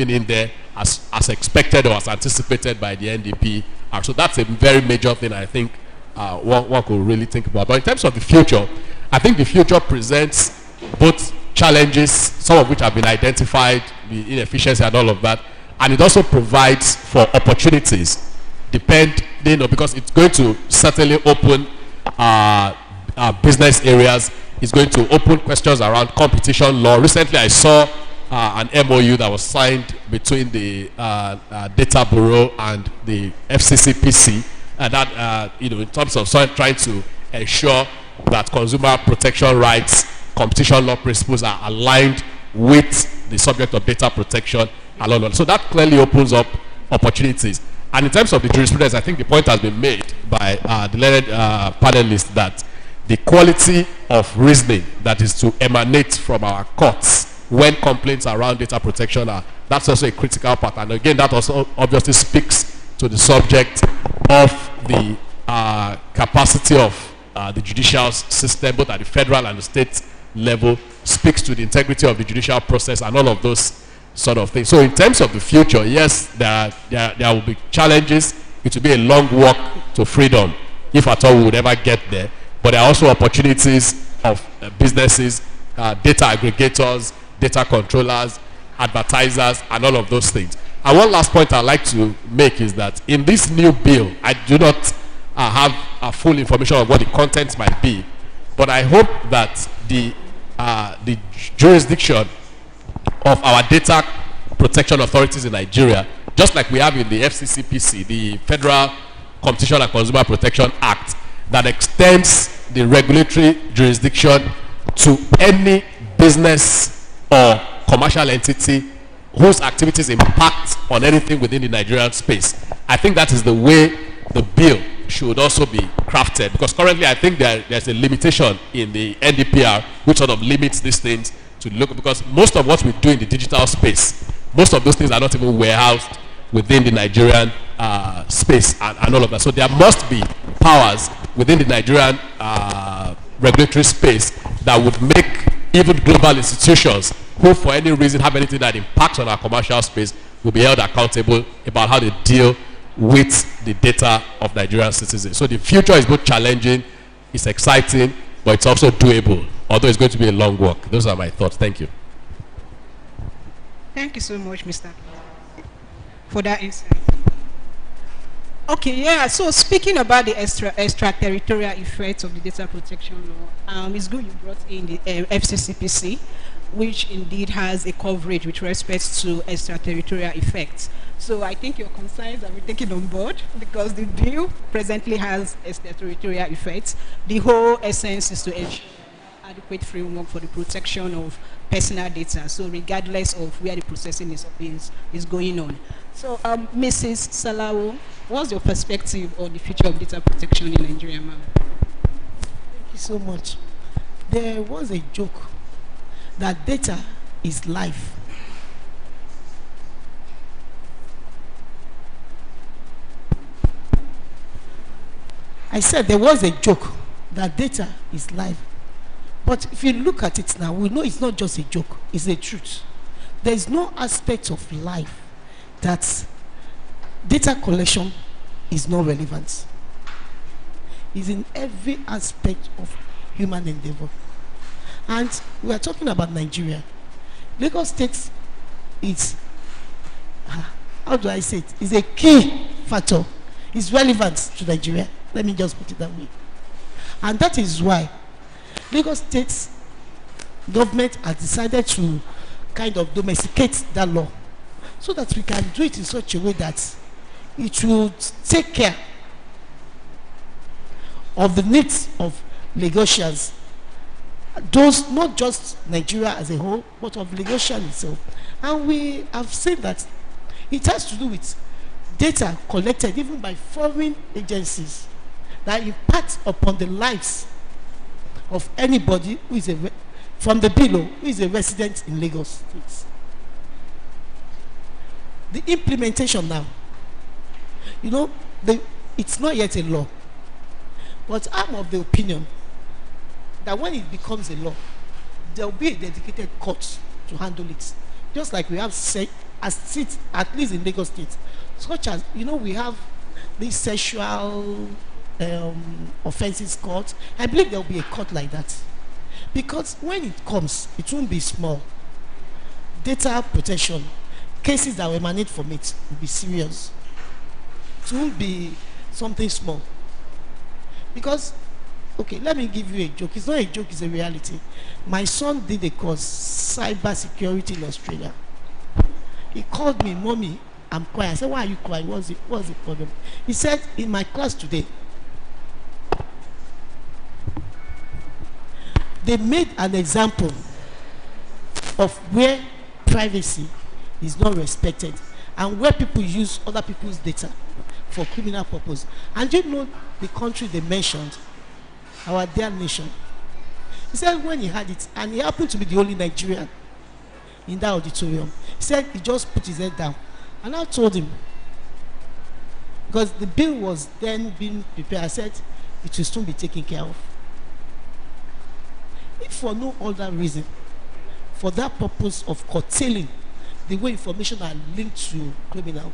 in there as expected or as anticipated by the NDP. So that's a very major thing I think one could really think about. But in terms of the future, I think the future presents both challenges, some of which have been identified, the inefficiency and all of that, and it also provides for opportunities, depending on, because it's going to certainly open business areas. It's going to open questions around competition law. Recently, I saw an MOU that was signed between the Data Bureau and the FCCPC, and that in terms of trying to ensure that consumer protection rights, competition law principles are aligned with the subject of data protection and all. So that clearly opens up opportunities. And in terms of the jurisprudence, I think the point has been made by the learned panelists that the quality of reasoning that is to emanate from our courts when complaints around data protection are, that's also a critical part. And again, that also obviously speaks to the subject of the capacity of the judicial system, both at the federal and the state level, speaks to the integrity of the judicial process and all of those sort of things. So in terms of the future, yes, there will be challenges. It will be a long walk to freedom, if at all we would ever get there. But there are also opportunities of businesses, data aggregators, data controllers, advertisers, and all of those things. And one last point I'd like to make is that in this new bill, I do not have full information of what the content might be, but I hope that the jurisdiction of our data protection authorities in Nigeria, just like we have in the FCCPC, the Federal Competition and Consumer Protection Act, that extends the regulatory jurisdiction to any business or commercial entity whose activities impact on anything within the Nigerian space. I think that is the way the bill should also be crafted, because currently I think there's a limitation in the NDPR which sort of limits these things to look, because most of what we do in the digital space, most of those things are not even warehoused within the Nigerian space and all of that. So there must be powers within the Nigerian regulatory space that would make even global institutions who for any reason have anything that impacts on our commercial space will be held accountable about how they deal with the data of Nigerian citizens. So the future is both challenging, it's exciting, but it's also doable, although it's going to be a long walk. Those are my thoughts. Thank you. Thank you so much, Mr. for that insight. Okay, yeah, so speaking about the extraterritorial effects of the data protection law, it's good you brought in the FCCPC, which indeed has a coverage with respect to extraterritorial effects. So I think your concerns are taken on board, because the bill presently has extraterritorial effects. The whole essence is to ensure adequate framework for the protection of personal data, so regardless of where the processing is going on. So Mrs. Salawo, what's your perspective on the future of data protection in Nigeria, ma'am? Thank you so much. There was a joke that data is life. I said there was a joke that data is life. But if you look at it now, we know it's not just a joke, it's a truth. There is no aspect of life that data collection is not relevant. It's in every aspect of human endeavor. And we are talking about Nigeria. Lagos State is, how do I say it? Is a key factor. It's relevant to Nigeria. Let me just put it that way. And that is why Lagos State government has decided to kind of domesticate that law, so that we can do it in such a way that it will take care of the needs of Lagosians, those not just Nigeria as a whole, but of Lagosian itself. And we have said that it has to do with data collected even by foreign agencies that impact upon the lives of anybody who is from the below who is a resident in Lagos State. The implementation now, you know, it's not yet a law, but I'm of the opinion that when it becomes a law, there will be a dedicated court to handle it. Just like we have as it, at least in Lagos State, such as, you know, we have this sexual offenses court. I believe there will be a court like that, because when it comes, it won't be small. Data protection cases that will emanate from it will be serious. It won't be something small. Because, okay, let me give you a joke. It's not a joke, it's a reality. My son did a course, cyber security in Australia. He called me, "Mommy, I'm crying." I said, "Why are you crying? What's the problem?" He said, "In my class today, they made an example of where privacy is not respected and where people use other people's data for criminal purpose. And you know the country they mentioned, our dear nation." He said when he had it, and he happened to be the only Nigerian in that auditorium, he said he just put his head down. And I told him, because the bill was then being prepared, I said it will soon be taken care of. If for no other reason, for that purpose of curtailing the way information are linked to criminal,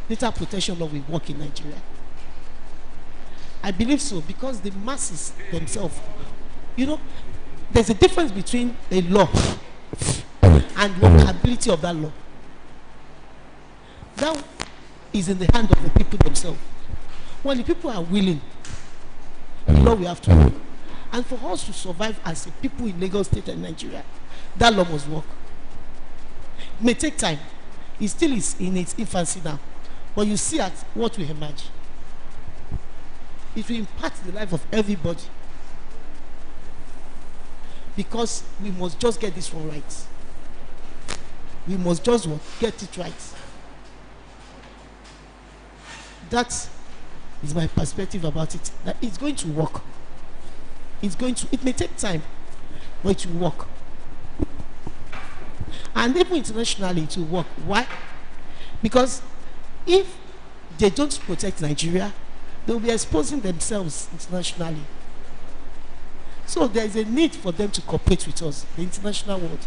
data protection law will work in Nigeria. I believe so, because the masses themselves, you know, there's a difference between a law and workability of that law. That is in the hand of the people themselves. When the people are willing, the law will have to work. And for us to survive as a people in Lagos State and Nigeria, that law must work. It may take time. It still is in its infancy now. But you see at what will emerge. It will impact the life of everybody. Because we must just get this one right. We must just get it right. That is my perspective about it. That it's going to work. It may take time, but it will work. And even internationally it will work. Why? Because if they don't protect Nigeria, they will be exposing themselves internationally. So there is a need for them to cooperate with us, the international world.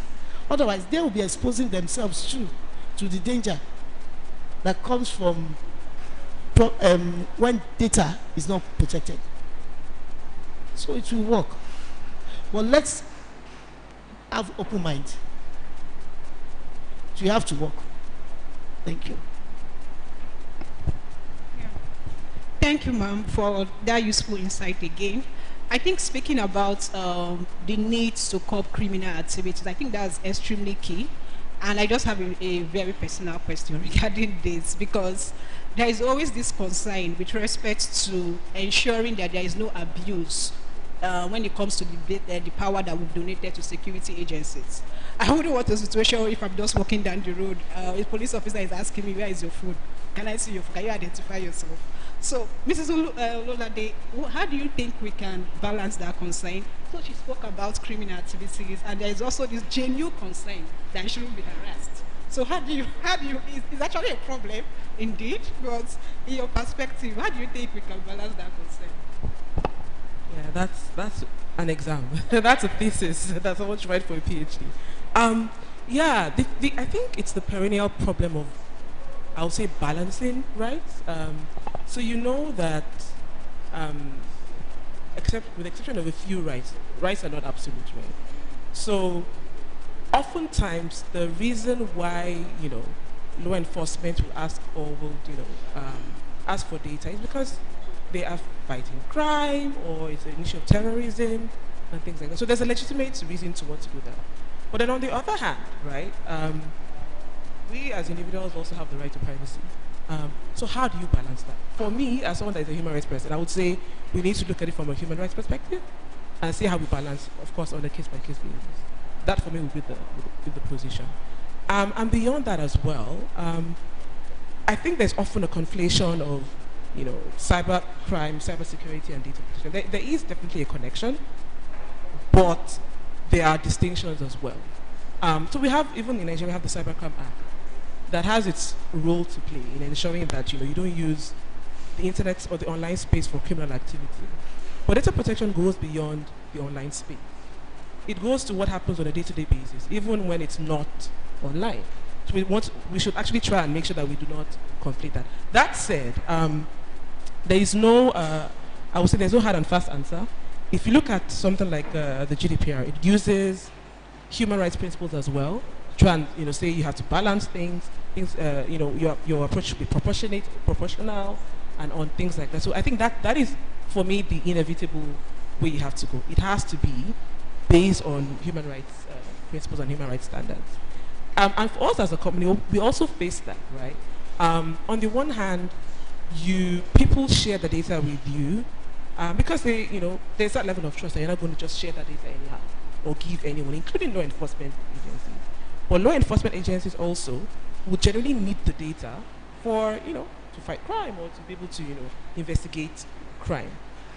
Otherwise, they will be exposing themselves too to the danger that comes from when data is not protected. So it will work. But let's have open mind. So you have to work. Thank you. Thank you, ma'am, for that useful insight again. I think speaking about the need to curb criminal activities, I think that's extremely key. And I just have a very personal question regarding this, because there is always this concern with respect to ensuring that there is no abuse when it comes to the power that we've donated to security agencies. I wouldn't want a situation where if I'm just walking down the road, a police officer is asking me, "Where is your food? Can I see your food? Can you identify yourself?" So, Mrs. Ololade, how do you think we can balance that concern? So she spoke about criminal activities, and there is also this genuine concern that you shouldn't be harassed. So how do you, it's actually a problem, indeed, but in your perspective, how do you think we can balance that concern? Yeah, that's an exam. That's a thesis that someone should write for a PhD. Yeah, I think it's the perennial problem of, I would say, balancing, right? So you know that, with the exception of a few rights are not absolute, right? So oftentimes the reason why, law enforcement will ask ask for data is because they are fighting crime, or it's an issue of terrorism and things like that. So there's a legitimate reason to want to do that. But then on the other hand, right, we as individuals also have the right to privacy. So how do you balance that? For me, as someone that is a human rights person, I would say we need to look at it from a human rights perspective and see how we balance, of course, on a case-by-case basis. That for me would be the position. And beyond that as well, I think there's often a conflation of, cyber crime, cyber security, and data protection. There is definitely a connection, but there are distinctions as well. So we have, even in Nigeria, we have the Cybercrime Act that has its role to play in ensuring that you don't use the internet or the online space for criminal activity. But data protection goes beyond the online space. It goes to what happens on a day-to-day basis, even when it's not online. So we should actually try and make sure that we do not conflate that. That said, there is no, I would say there's no hard and fast answer. If you look at something like the GDPR, it uses human rights principles as well. Try and say you have to balance things. Your approach should be proportional, and on things like that. So I think that is, for me, the inevitable way you have to go. It has to be based on human rights principles and human rights standards. And for us as a company, we also face that, right? On the one hand, people share the data with you because there's that level of trust that you're not going to just share that data anyhow or give anyone, including law enforcement agencies. But law enforcement agencies also would generally need the data for, to fight crime or to be able to, investigate crime.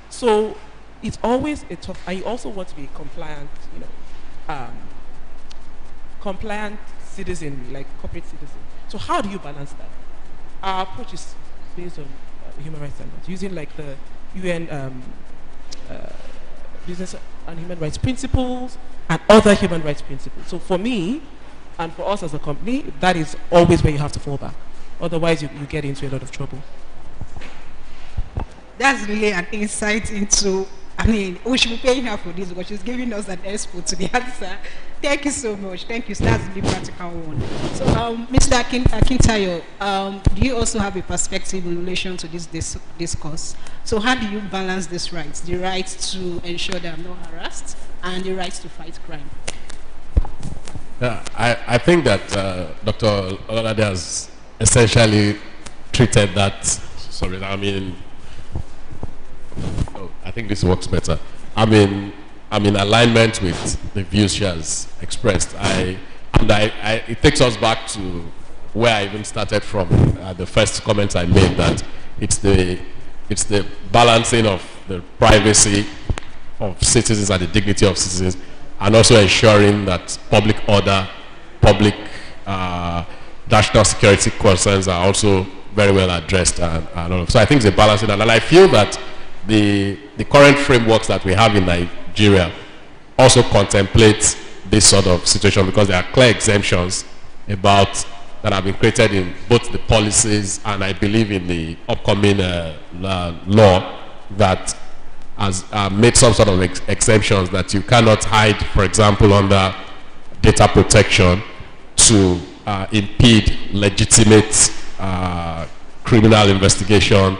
So it's always a tough, and you also want to be compliant, compliant citizen, like corporate citizen. So how do you balance that? Our approach is based on human rights standards, using like the UN business and human rights principles and other human rights principles. So for me, and for us as a company, that is always where you have to fall back. Otherwise, you get into a lot of trouble. That's really an insight into, we should be paying her for this because she's giving us an expo to the answer. Thank you so much. Thank you. So that's the practical one. So, Mr. Akintayo, do you also have a perspective in relation to this discourse? So how do you balance these rights? The right to ensure that I'm not harassed and the right to fight crime? Yeah, I think that Dr. Olatunji has essentially treated that. Sorry, I think this works better. I'm in alignment with the views she has expressed. It takes us back to where I even started from. The first comment I made, that it's the balancing of the privacy of citizens and the dignity of citizens, and also ensuring that public order, public national security concerns are also very well addressed. So I think it's a balancing, and I feel that the current frameworks that we have in Nigeria also contemplate this sort of situation, because there are clear exemptions that have been created in both the policies and I believe in the upcoming law that has made some sort of exemptions that you cannot hide, for example, under data protection to impede legitimate criminal investigation,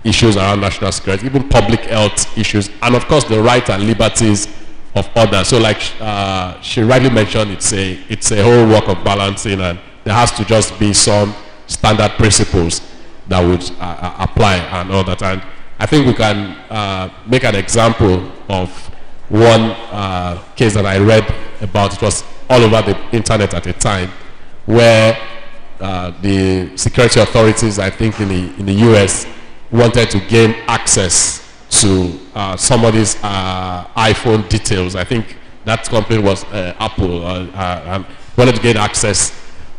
issues around national security, even public health issues, and of course the rights and liberties of others. So like she rightly mentioned, it's a whole work of balancing, and there has to just be some standard principles that would apply and all that. And I think we can make an example of one case that I read about. It was all over the internet at the time, where the security authorities, I think in the US, wanted to gain access to somebody's iPhone details. I think that company was Apple, and wanted to gain access,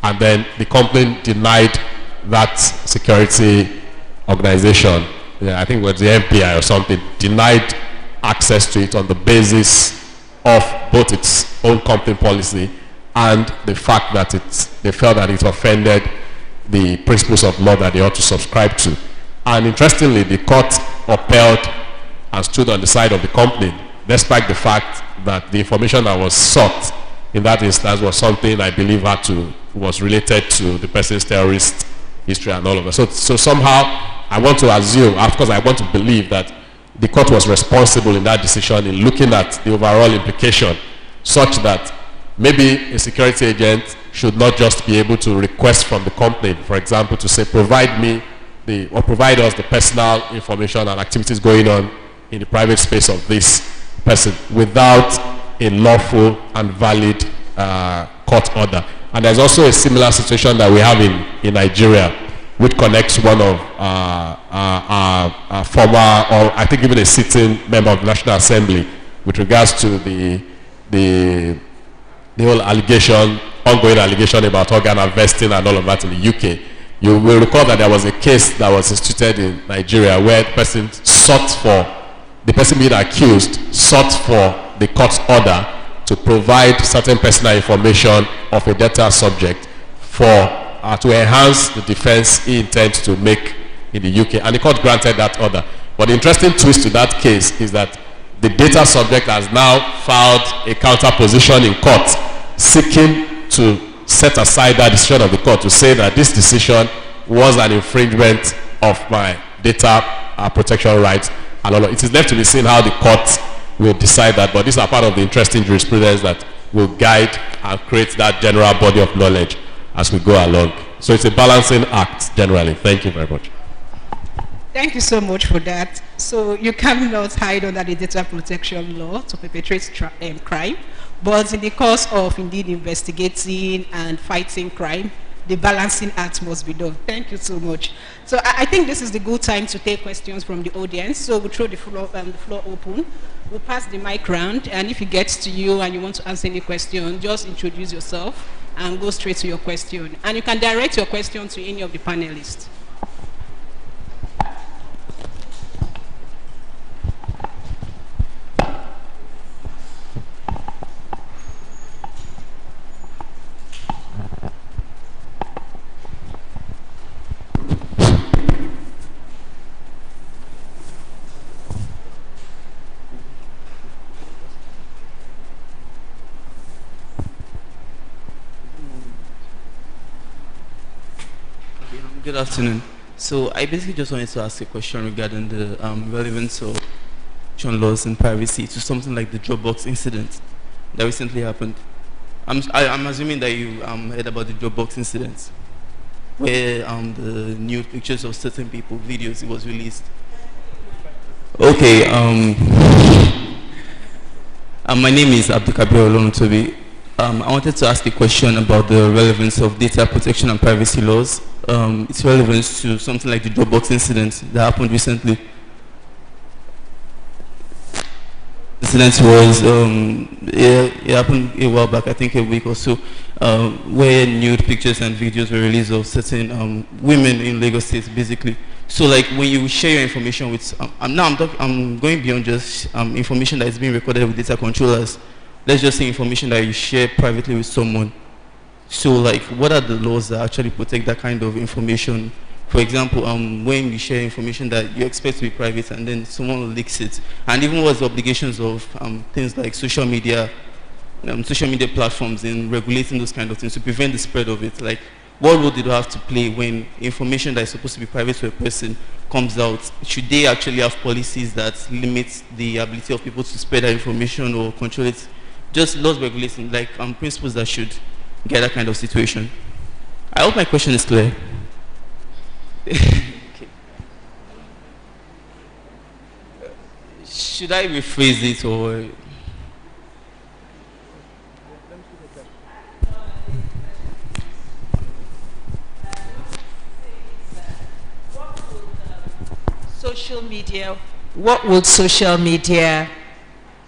and then the company denied that security organization, I think it was the FBI or something, denied access to it on the basis of both its own company policy and the fact that they felt that it offended the principles of law that they ought to subscribe to. And interestingly, the court upheld and stood on the side of the company, despite the fact that the information that was sought in that instance was something I believe was related to the person's terrorist history and all of that. So somehow I want to assume, of course I want to believe, that the court was responsible in that decision in looking at the overall implication, such that maybe a security agent should not just be able to request from the company, for example, to say, provide us the personal information and activities going on in the private space of this person without a lawful and valid court order. And there's also a similar situation that we have in Nigeria, which connects one of our former, or I think even a sitting member of the National Assembly, with regards to the whole ongoing allegation about organ harvesting and all of that in the UK. You will recall that there was a case that was instituted in Nigeria where the person being accused sought for the court's order to provide certain personal information of a data subject to enhance the defense he intends to make in the UK, and the court granted that order. But the interesting twist to that case is that the data subject has now filed a counter position in court seeking to set aside that decision of the court to say that this decision was an infringement of my data protection rights and all of it. It is left to be seen how the court will decide that, but these are part of the interesting jurisprudence that will guide and create that general body of knowledge as we go along. So it's a balancing act generally. Thank you very much. Thank you so much for that. So you cannot hide under the data protection law to perpetrate crime, but in the course of indeed investigating and fighting crime, the balancing act must be done. Thank you so much. So I think this is the good time to take questions from the audience. So we'll throw the floor open. We'll pass the mic round, and if it gets to you and you want to answer any question, just introduce yourself and go straight to your question. And you can direct your question to any of the panelists. Good afternoon. So I basically just wanted to ask a question regarding the relevance of protection laws and privacy to something like the Dropbox incident that recently happened. I'm assuming that you heard about the Dropbox incident, where the nude pictures of certain people, videos, it was released. Okay. My name is Abdulkabir Olatunji. I wanted to ask a question about the relevance of data protection and privacy laws. Its relevance to something like the Dropbox incident that happened recently. Incident was, it happened a while back, I think a week or so, where nude pictures and videos were released of certain women in Lagos State, basically. So, like, when you share your information with, I'm going beyond just information that is being recorded with data controllers. Let's just say information that you share privately with someone. So, like, what are the laws that actually protect that kind of information? For example, when you share information that you expect to be private and then someone leaks it, and even what's the obligations of things like social media platforms in regulating those kind of things to prevent the spread of it? Like, what role do they have to play when information that is supposed to be private to a person comes out? Should they actually have policies that limit the ability of people to spread that information or control it? Just laws regulating, like principles that should get that kind of situation. I hope my question is clear. Okay. Should I rephrase it or? Social media, what would social media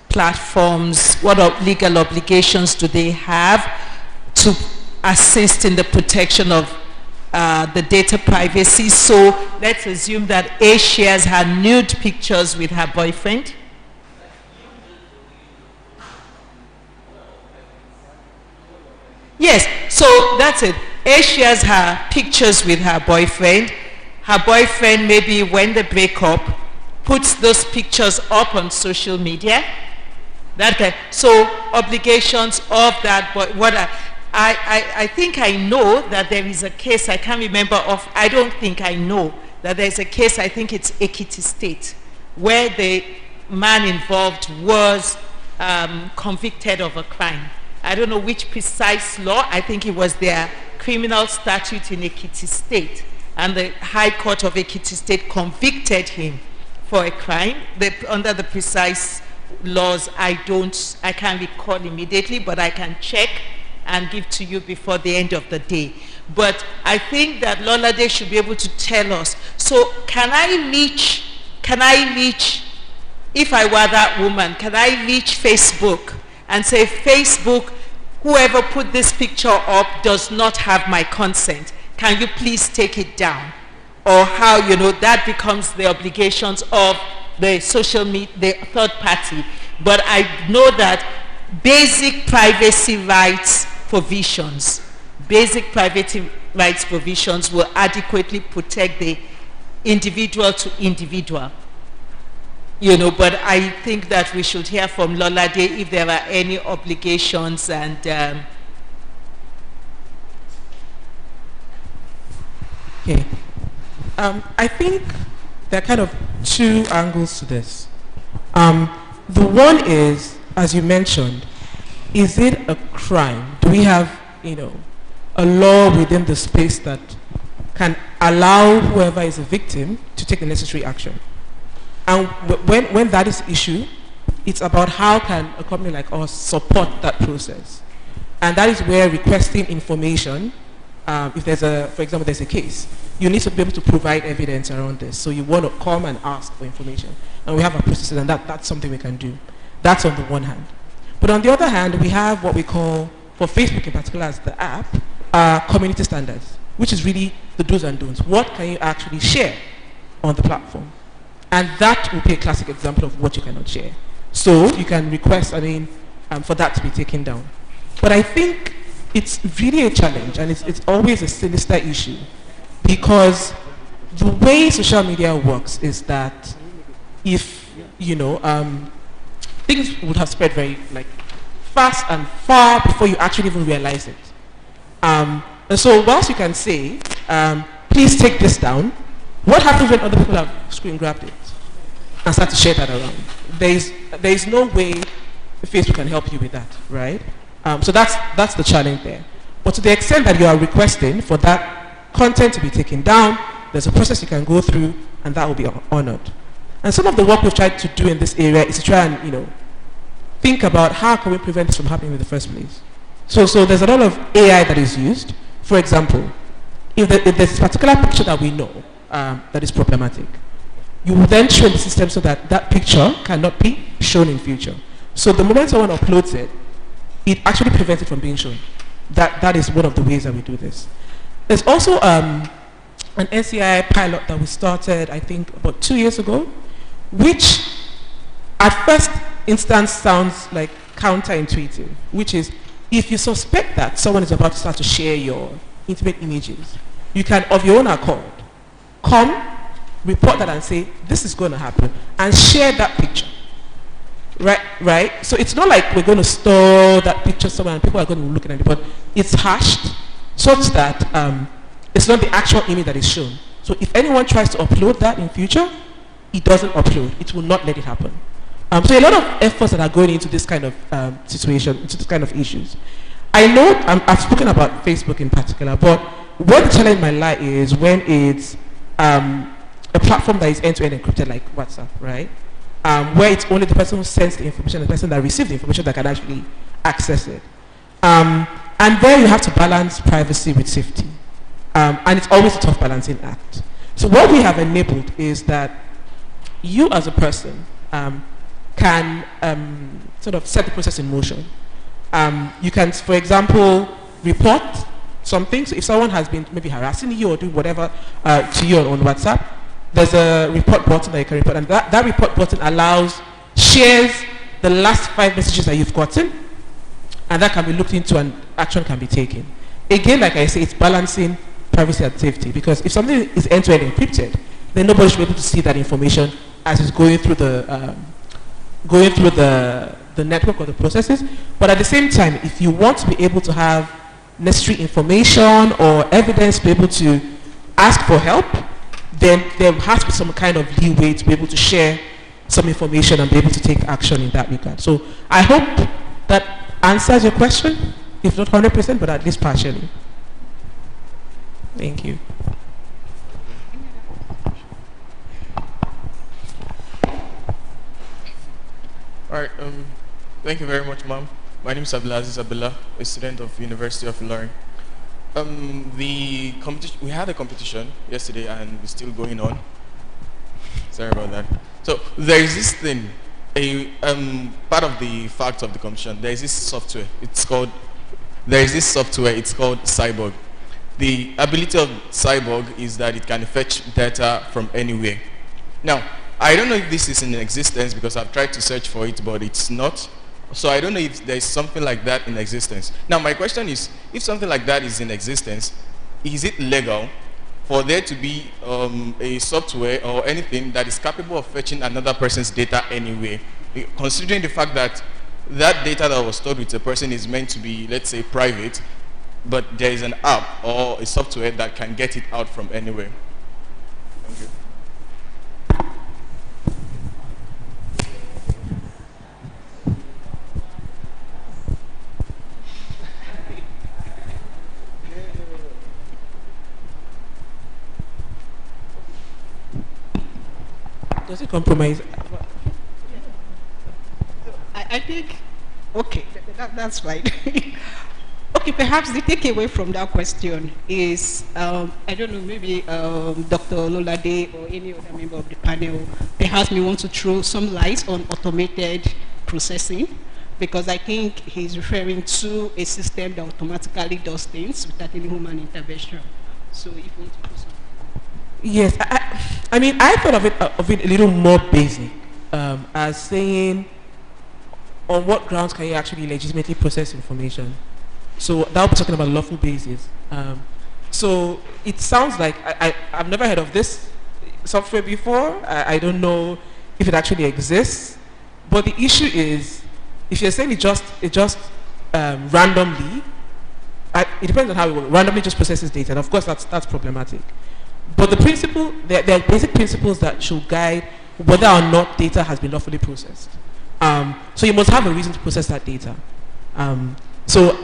platforms, what legal obligations do they have to assist in the protection of the data privacy? So let's assume that A shares her nude pictures with her boyfriend. Yes, so that's it. A shares her pictures with her boyfriend. Her boyfriend, maybe when they break up, puts those pictures up on social media. So obligations of that, but what I think I know that there is a case, I can't remember I don't think I know that there's a case, I think it's Ekiti State, where the man involved was convicted of a crime. I don't know which precise law, I think it was their criminal statute in Ekiti State, and the High Court of Ekiti State convicted him for a crime. Under the precise laws, I can't recall immediately, but I can check and give to you before the end of the day. But I think that Lolade should be able to tell us. So can I reach, if I were that woman, can I reach Facebook and say, Facebook, whoever put this picture up does not have my consent. Can you please take it down? Or how, that becomes the obligations of the social media, the third party. But I know that basic privacy rights provisions basic privacy rights provisions will adequately protect the individual to individual. You know, but I think that we should hear from Lolade if there are any obligations and okay. I think there are kind of two angles to this. The one is, as you mentioned, is it a crime? Do we have, you know, a law within the space that can allow whoever is a victim to take the necessary action? And when that is the issue, it's about how can a company like us support that process. And that is where requesting information, if there's a, for example, there's a case, you need to be able to provide evidence around this. So you want to come and ask for information. And we have our processes, and that's something we can do. That's on the one hand. But on the other hand, we have what we call, for Facebook in particular as the app, community standards, which is really the do's and don'ts. What can you actually share on the platform? And that will be a classic example of what you cannot share. So you can request, for that to be taken down. But I think it's really a challenge, and it's always a sinister issue, because the way social media works is that if, you know, things would have spread very fast and far before you actually even realize it. And so whilst you can say, please take this down, what happens when other people have screen grabbed it and start to share that around? There is no way Facebook can help you with that, right? So that's the challenge there. But to the extent that you are requesting for that content to be taken down, there's a process you can go through, and that will be honored. And some of the work we've tried to do in this area is to try and, you know, think about how can we prevent this from happening in the first place. So there's a lot of AI that is used. For example, if there's a particular picture that we know that is problematic, you will then train the system so that that picture cannot be shown in future. So the moment someone uploads it, it actually prevents it from being shown. That is one of the ways that we do this. There's also an NCI pilot that we started, I think, about 2 years ago, which at first instance sounds like counterintuitive, which is if you suspect that someone is about to start to share your intimate images, you can, of your own accord, come, report that and say, this is going to happen, and share that picture. Right? So it's not like we're going to store that picture somewhere and people are going to be looking at it, but it's hashed such that it's not the actual image that is shown. So if anyone tries to upload that in future, it doesn't upload. It will not let it happen. So a lot of efforts that are going into this kind of situation, into this kind of issues. I know I've spoken about Facebook in particular, but what the challenge might lie is when it's a platform that is end-to-end encrypted like WhatsApp, right? Where it's only the person who sends the information, the person that receives the information that can actually access it. And there you have to balance privacy with safety. And it's always a tough balancing act. So what we have enabled is that you as a person can sort of set the process in motion. You can, for example, report something. So if someone has been maybe harassing you or doing whatever to you on WhatsApp, there's a report button that you can report, and that report button shares the last 5 messages that you've gotten, and that can be looked into and action can be taken. Again, like I say, it's balancing privacy and safety, because if something is end-to-end encrypted, then nobody should be able to see that information as it's going through the network or the processes. But at the same time, if you want to be able to have necessary information or evidence to be able to ask for help, then there has to be some kind of leeway to be able to share some information and be able to take action in that regard. So I hope that answers your question, if not 100%, but at least partially. Thank you. All right. Thank you very much, ma'am. My name is Abdulaziz Abdullah, a student of University of Ilorin. We had a competition yesterday, and it's still going on. Sorry about that. So there is this thing, part of the fact of the competition. There is this software. It's called Cyborg. The ability of Cyborg is that it can fetch data from anywhere. Now, I don't know if this is in existence because I've tried to search for it, but it's not. So I don't know if there's something like that in existence. Now my question is, if something like that is in existence, is it legal for there to be a software or anything that is capable of fetching another person's data anyway, considering the fact that that data that was stored with a person is meant to be, let's say, private, but there is an app or a software that can get it out from anywhere? Thank you. Does it compromise? I think, okay, that's fine. Okay, perhaps the takeaway from that question is, I don't know, maybe Dr. Ololade or any other member of the panel perhaps may want to throw some light on automated processing, because I think he's referring to a system that automatically does things without any human intervention. So if you want to do something. Yes, I mean, I thought of it a little more basic, as saying, on what grounds can you actually legitimately process information? So that will be talking about lawful basis. So it sounds like, I've never heard of this software before. I don't know if it actually exists. But the issue is, if you're saying it just randomly, it depends on how it works. Randomly just processes data, and of course that's problematic. But the principle, there are basic principles that should guide whether or not data has been lawfully processed. So you must have a reason to process that data. So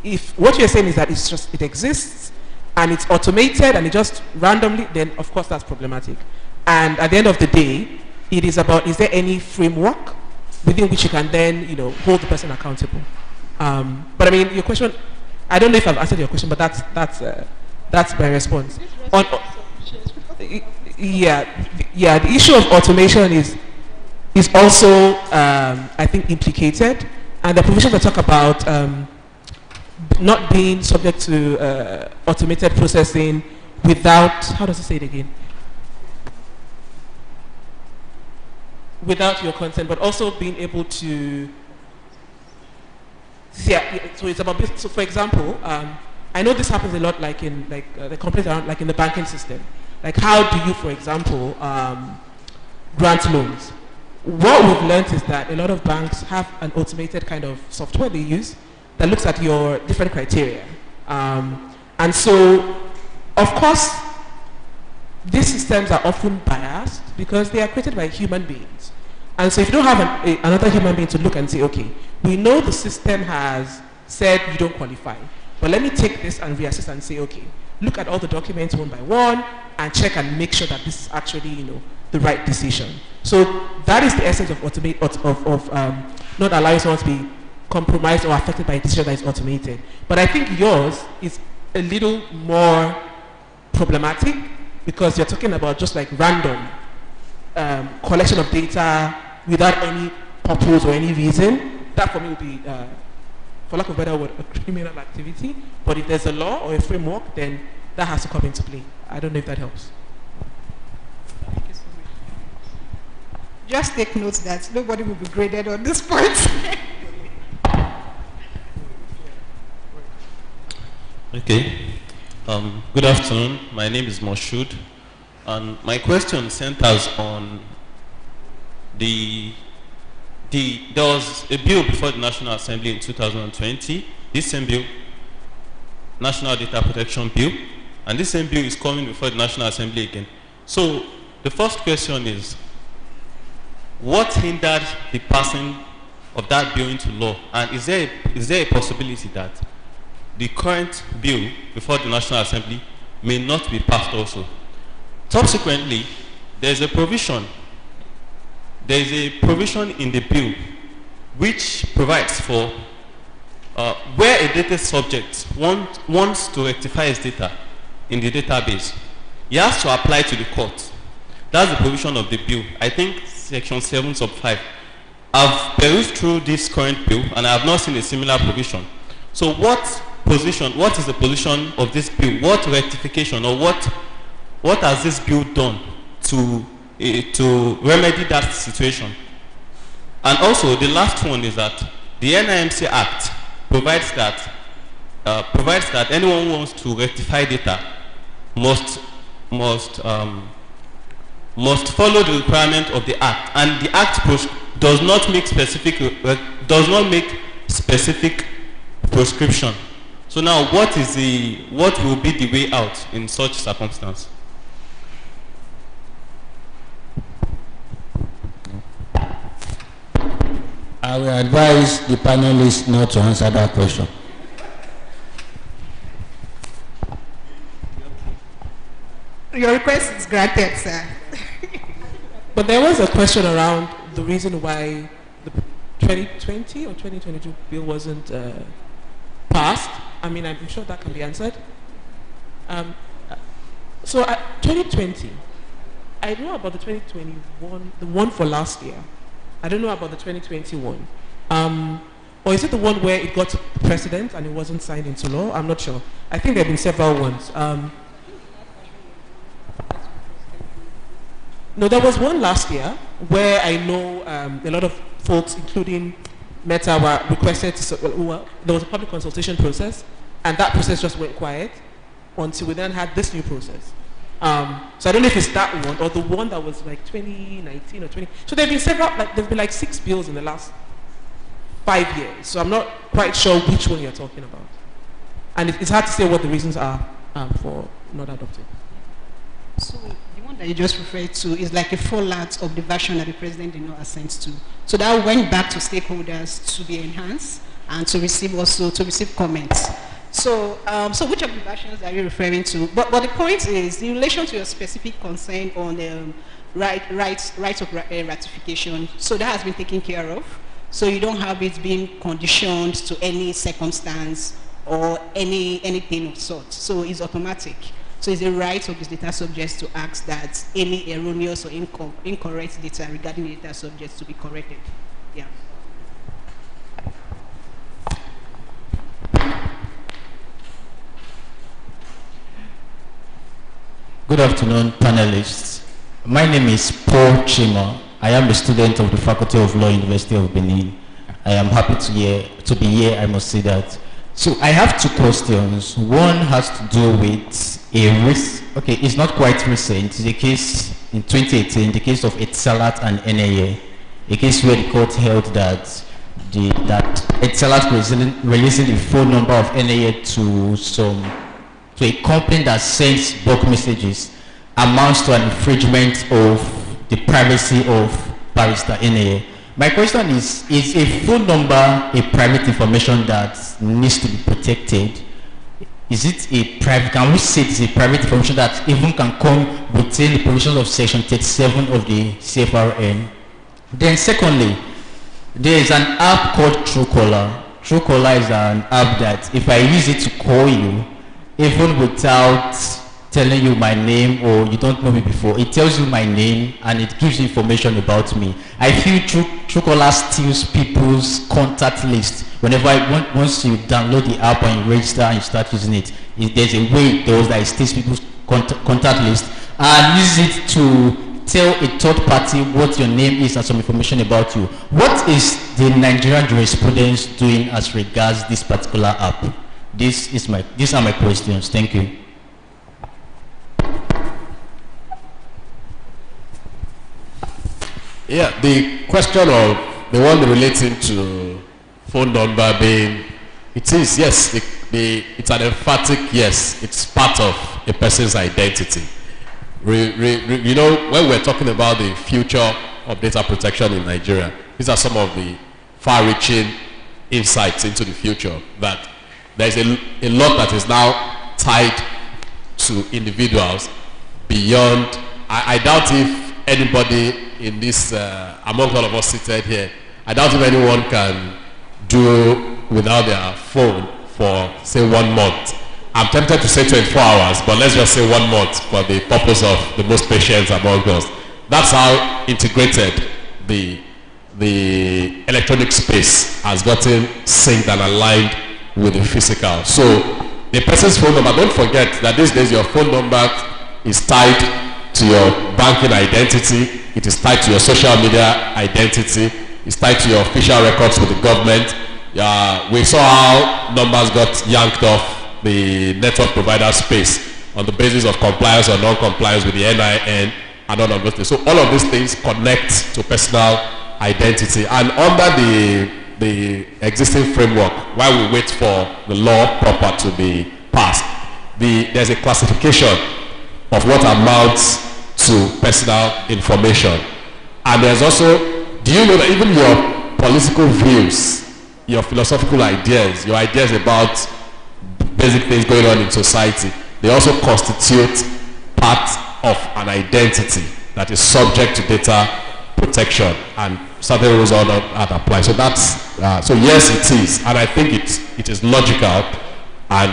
if what you're saying is that it exists and it's automated and it just randomly, then of course that's problematic. And at the end of the day, it is about, is there any framework within which you can then, hold the person accountable? But I mean, your question, I don't know if I've answered your question, but that's my response. Yeah, the issue of automation is also, I think, implicated, and the provisions that talk about not being subject to automated processing without, how does it say it again? Without your consent, but also being able to, so it's about, so for example, I know this happens a lot, like in the complaints around, like in the banking system. Like, how do you, for example, grant loans? What we've learned is that a lot of banks have an automated kind of software they use that looks at your different criteria. And so, of course, these systems are often biased because they are created by human beings. And so if you don't have another human being to look and say, okay, we know the system has said you don't qualify, but let me take this and reassess and say, okay, look at all the documents one by one and check and make sure that this is actually, the right decision. So that is the essence of not allowing someone to be compromised or affected by a decision that is automated. But I think yours is a little more problematic because you're talking about just like random collection of data without any purpose or any reason. That for me would be, for lack of a better word, a criminal activity. But if there's a law or a framework, then that has to come into play. I don't know if that helps. Thank you so much. Just take note that nobody will be graded on this point. Okay. Good afternoon. My name is Moshood, and my question centers on there was a bill before the National Assembly in 2020. This same bill, National Data Protection Bill, and this same bill is coming before the National Assembly again. So the first question is, what hindered the passing of that bill into law? And is there a possibility that the current bill before the National Assembly may not be passed also? Subsequently, there is a provision in the bill which provides for where a data subject wants to rectify his data in the database, he has to apply to the court. That's the provision of the bill. I think section 7 sub 5. I've perused through this current bill and I have not seen a similar provision. So what is the position of this bill? What rectification or what has this bill done to remedy that situation? And also the last one is that the NIMC Act provides that anyone who wants to rectify data must follow the requirement of the Act, and the Act does not make specific prescription. So now, what will be the way out in such circumstance? I will advise the panelists not to answer that question. Your request is granted, sir. But there was a question around the reason why the 2020 or 2022 bill wasn't passed. I mean, I'm sure that can be answered. So 2020, I know about the 2021, the one for last year. I don't know about the 2021. Or is it the one where it got to the president and it wasn't signed into law? I'm not sure. I think there have been several ones. No, there was one last year where I know a lot of folks, including Meta, were requested to, there was a public consultation process, and that process just went quiet until we then had this new process. So I don't know if it's that one or the one that was like 2019 or 20. So there have been several, there's been like 6 bills in the last 5 years. So I'm not quite sure which one you're talking about. And it's hard to say what the reasons are for not adopting. So the one that you just referred to is like a fallout of the version that the president did not assent to. So that went back to stakeholders to be enhanced and to receive comments. So, so which of the versions are you referring to? But the point is, in relation to your specific concern on the rights of ratification, so that has been taken care of. So you don't have it being conditioned to any circumstance or anything of sort. So it's automatic. So it's a right of the data subjects to ask that any erroneous or incorrect data regarding the data subjects to be corrected. Yeah. Good afternoon, panelists. My name is Paul Chima. I am a student of the Faculty of Law, University of Benin. I am happy to be here, I must say that. So I have 2 questions. One has to do with it's not quite recent. It's a case in 2018, the case of Etisalat and NAA, a case where the court held that Etisalat releasing the phone number of NAA to a company that sends bulk messages amounts to an infringement of the privacy of Barrister NAA. My question is a phone number a private information that needs to be protected? Is it can we say it's a private information that even can come within the provisions of section 37 of the CFRN? Then secondly, there is an app called Truecaller. Truecaller is an app that if I use it to call you, even without telling you my name or you don't know me before, it tells you my name and it gives you information about me. I feel Truecaller steals people's contact list. Once you download the app and you register and you start using it, there's a way that it steals people's contact list and uses it to tell a third party what your name is and some information about you. What is the Nigerian jurisprudence doing as regards this particular app? These are my questions. Thank you. Yeah, the question of the one relating to phone number being, it is, yes, it's an emphatic yes, it's part of a person's identity. You know, when we're talking about the future of data protection in Nigeria, these are some of the far-reaching insights into the future, that there's a lot that is now tied to individuals beyond. I doubt if anybody in this, among all of us seated here, I doubt if anyone can do without their phone for, say, 1 month. I'm tempted to say 24 hours, but let's just say 1 month for the purpose of the most patient among us. That's how integrated the electronic space has gotten synced and aligned with the physical. So the person's phone number, don't forget that these days your phone number is tied to your banking identity, it is tied to your social media identity, it's tied to your official records with the government, we saw how numbers got yanked off the network provider space on the basis of compliance or non-compliance with the NIN and all of those things. So all of these things connect to personal identity. And under the existing framework, while we wait for the law proper to be passed, there's a classification of what amounts to personal information. And there's also, do you know that even your political views, your philosophical ideas, your ideas about basic things going on in society, they also constitute part of an identity that is subject to data protection, and certain rules are not apply. So that's so yes, it is, and I think it is logical and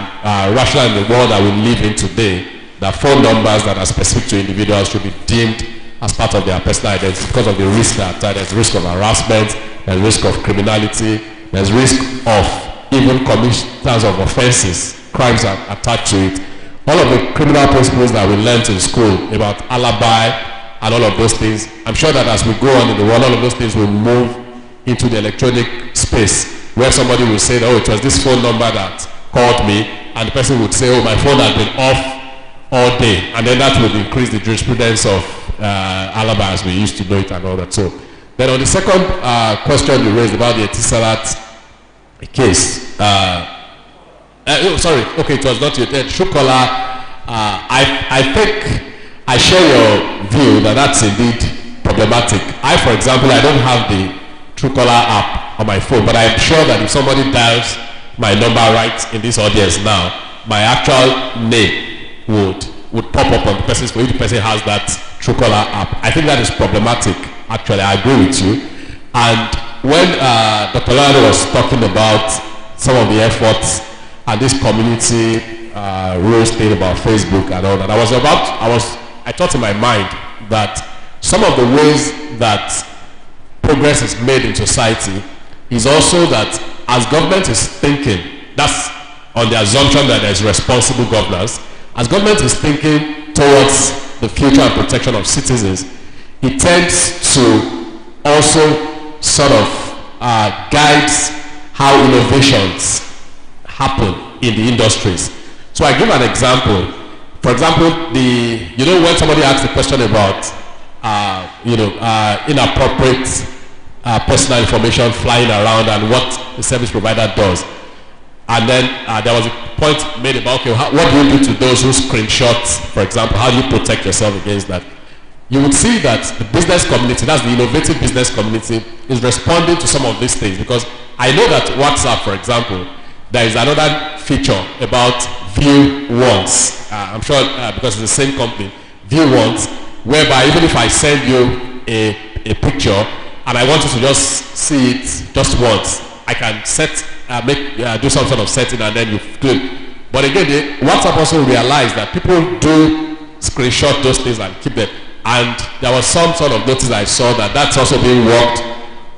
rational in the world that we live in today that phone numbers that are specific to individuals should be deemed as part of their personal identity because of the risk that there's risk of harassment, there's risk of criminality, there's risk of even commissions of offenses, crimes are attached to it. All of the criminal principles that we learned in school about alibi and all of those things, I'm sure that as we go on in the world, all of those things will move into the electronic space where somebody will say, oh, it was this phone number that called me, and the person would say, oh, my phone has been off all day, and then that would increase the jurisprudence of alibi as we used to know it and all that. So then on the second question you raised about the Etisalat case, sorry, okay, it was not your Shukola. I think I share your view that that's indeed problematic. For example, I don't have the Truecaller app on my phone, but I'm sure that if somebody dials my number right in this audience now, my actual name would pop up on the person's phone if the person has that Truecaller app. I think that is problematic. Actually, I agree with you. And when Dr. Lado was talking about some of the efforts and this community rules thing about Facebook and all that, I thought in my mind that some of the ways that progress is made in society is also that as government is thinking, that's on the assumption that there's responsible governance, as government is thinking towards the future and protection of citizens, it tends to also sort of guides how innovations happen in the industries. So I give an example. For example, when somebody asks a question about inappropriate personal information flying around and what the service provider does, and then there was a point made about, okay, what do you do to those who screenshot, for example? How do you protect yourself against that? You would see that the business community, that's the innovative business community, is responding to some of these things, because I know that WhatsApp, for example, there is another feature about view once. I'm sure because it's the same company, view once, whereby even if I send you a picture and I want you to just see it just once, I can do some sort of setting and then you do it. But again, WhatsApp also realized that people do screenshot those things and keep them. And there was some sort of notice I saw that that's also being worked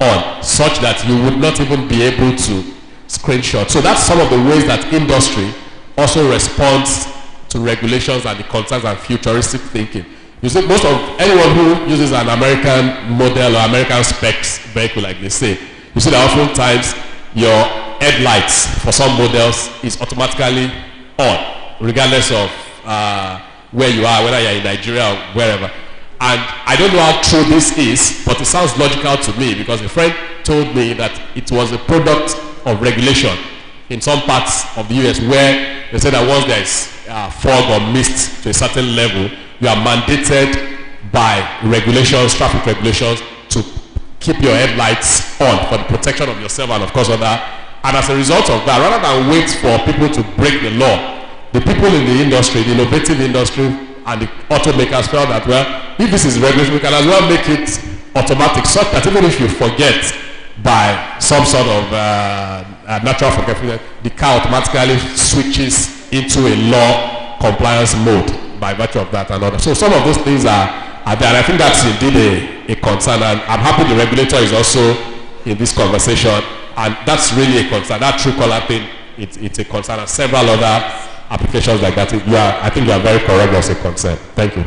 on, such that you would not even be able to screenshot. So that's some of the ways that industry also responds to regulations and the concerns and futuristic thinking. You see, most of anyone who uses an American model or American specs vehicle, like they say, you see that oftentimes your headlights for some models is automatically on, regardless of where you are, whether you're in Nigeria or wherever. And I don't know how true this is, but it sounds logical to me, because a friend told me that it was a product of regulation in some parts of the US, where they said that once there is fog or mist to a certain level, you are mandated by regulations, traffic regulations, to keep your headlights on for the protection of yourself and of course other. And as a result of that, rather than wait for people to break the law, the people in the industry, the innovative industry and the automakers felt that, well, if this is regulation, we can as well make it automatic, such that even if you forget by some sort of natural forgetfulness, the car automatically switches into a law compliance mode by virtue of that and other. So some of those things are there, and I think that's indeed a concern, and I'm happy the regulator is also in this conversation, and that's really a concern. That Truecaller thing, it's a concern, and several other applications like that. I think you are very correct as a concern. Thank you.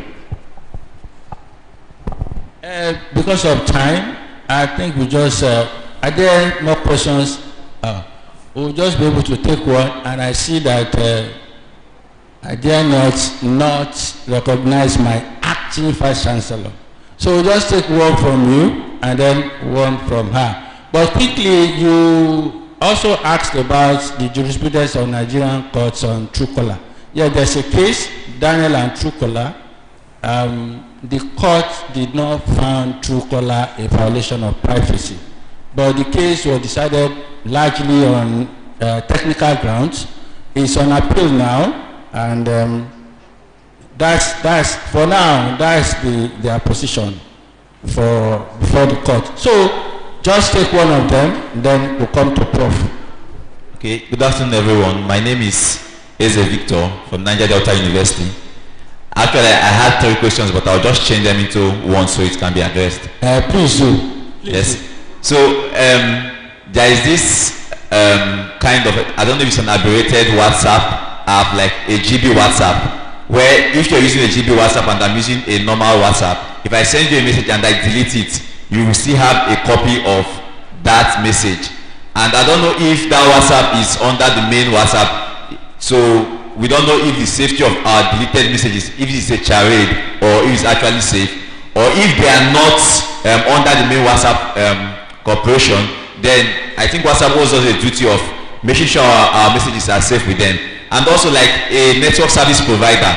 Because of time, I think we just, are there more questions we'll just be able to take one, and I see that I dare not recognize my acting Vice Chancellor. So we'll just take one from you and then one from her. But quickly, you also asked about the jurisprudence of Nigerian courts on Truecaller. Yeah, there's a case, Daniel and Truecaller. The court did not find Truecaller a violation of privacy, but the case was decided largely on technical grounds. It's on appeal now, and that's for now. That's their position before the court. So just take one of them, then we'll come to Prof. Okay. Good afternoon, everyone. My name is Eze Victor from Niger Delta University. Actually, I had 3 questions, but I'll just change them into one so it can be addressed. Please do. Yes. So there is this kind of, I don't know if it's an abbreviated WhatsApp app, like a GB WhatsApp, where if you're using a GB WhatsApp and I'm using a normal WhatsApp, if I send you a message and I delete it, you will still have a copy of that message. And I don't know if that WhatsApp is under the main WhatsApp, so we don't know if the safety of our deleted messages, if it's a charade or if it's actually safe, or if they are not under the main WhatsApp corporation, then I think WhatsApp also has a duty of making sure our messages are safe with them. And also, like a network service provider,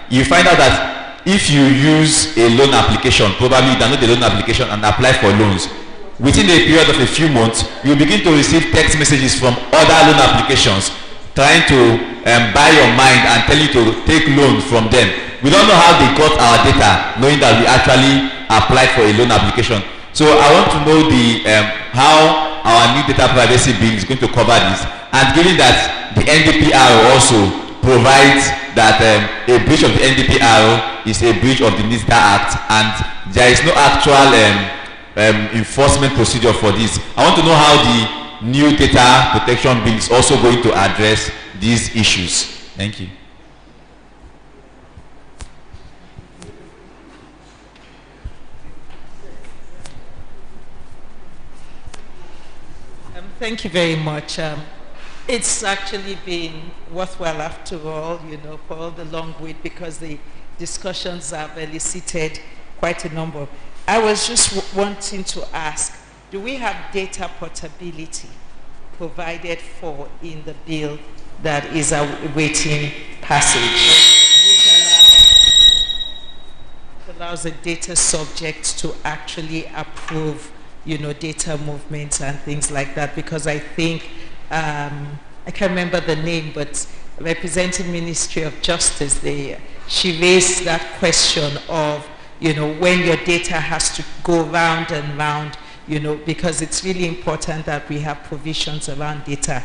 you find out that if you use a loan application, probably you download the loan application and apply for loans, within a period of a few months, you begin to receive text messages from other loan applications trying to buy your mind and tell you to take loans from them. We don't know how they got our data, knowing that we actually applied for a loan application. So I want to know how our new data privacy bill is going to cover this, and given that the NDPR also provides that a breach of the NDPR is a breach of the NISDA Act, and there is no actual enforcement procedure for this. I want to know how the new data protection bill is also going to address these issues. Thank you. Thank you very much. It's actually been worthwhile after all, for all the long wait, because the discussions have elicited quite a number. I was just wanting to ask, do we have data portability provided for in the bill that is awaiting passage, which allows the data subject to actually approve, data movements and things like that? Because I think, I can't remember the name, but representing Ministry of Justice, she raised that question of, when your data has to go round and round, because it's really important that we have provisions around data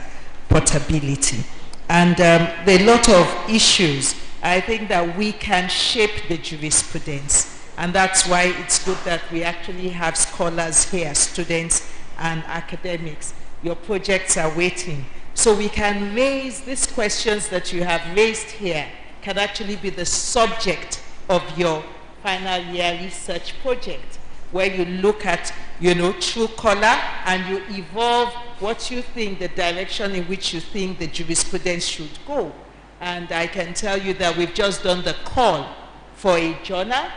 portability. And there are a lot of issues. I think that we can shape the jurisprudence, and that's why it's good that we actually have scholars here, students and academics. Your projects are waiting. So we can raise these questions that you have raised here, can actually be the subject of your final year research project, where you look at, Truecaller, and you evolve what you think, the direction in which you think the jurisprudence should go. And I can tell you that we've just done the call for a journal,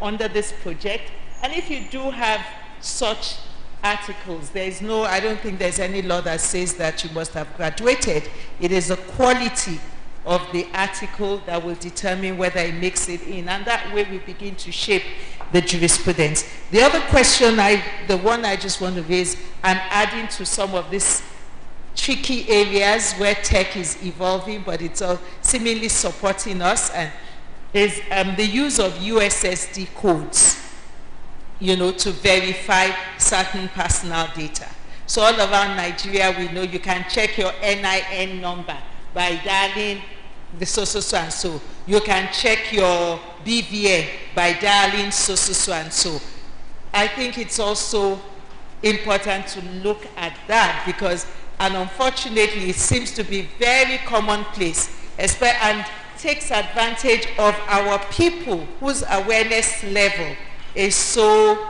under this project. And if you do have such articles, I don't think there's any law that says that you must have graduated. It is the quality of the article that will determine whether it makes it in, and that way we begin to shape the jurisprudence. The other question, the one I just want to raise, and adding to some of these tricky areas where tech is evolving, but it's all seemingly supporting us, and is the use of USSD codes, to verify certain personal data. So all around Nigeria, we know you can check your NIN number by dialing the so and so. You can check your BVN by dialing so and so. I think it's also important to look at that, because, and unfortunately, it seems to be very commonplace, and takes advantage of our people whose awareness level is so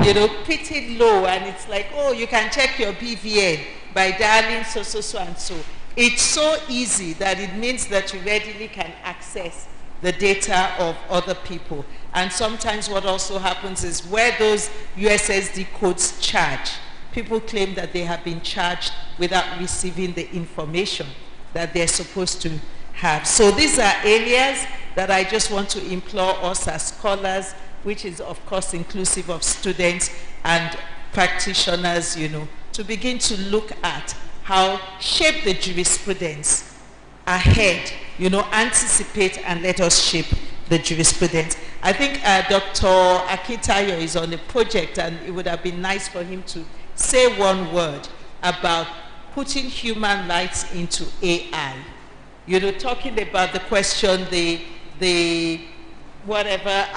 you know, pretty low, and it's like, oh, you can check your BVN by dialing so, so, so, and so. It's so easy that it means that you readily can access the data of other people. And sometimes what also happens is where those USSD codes charge, people claim that they have been charged without receiving the information that they're supposed to have. So these are areas that I just want to implore us as scholars, which is of course inclusive of students and practitioners, you know, to begin to look at how shape the jurisprudence ahead, you know, anticipate and let us shape the jurisprudence. I think Dr. Akintayo is on a project, and it would have been nice for him to say one word about putting human rights into AI. You know, talking about the question, the whatever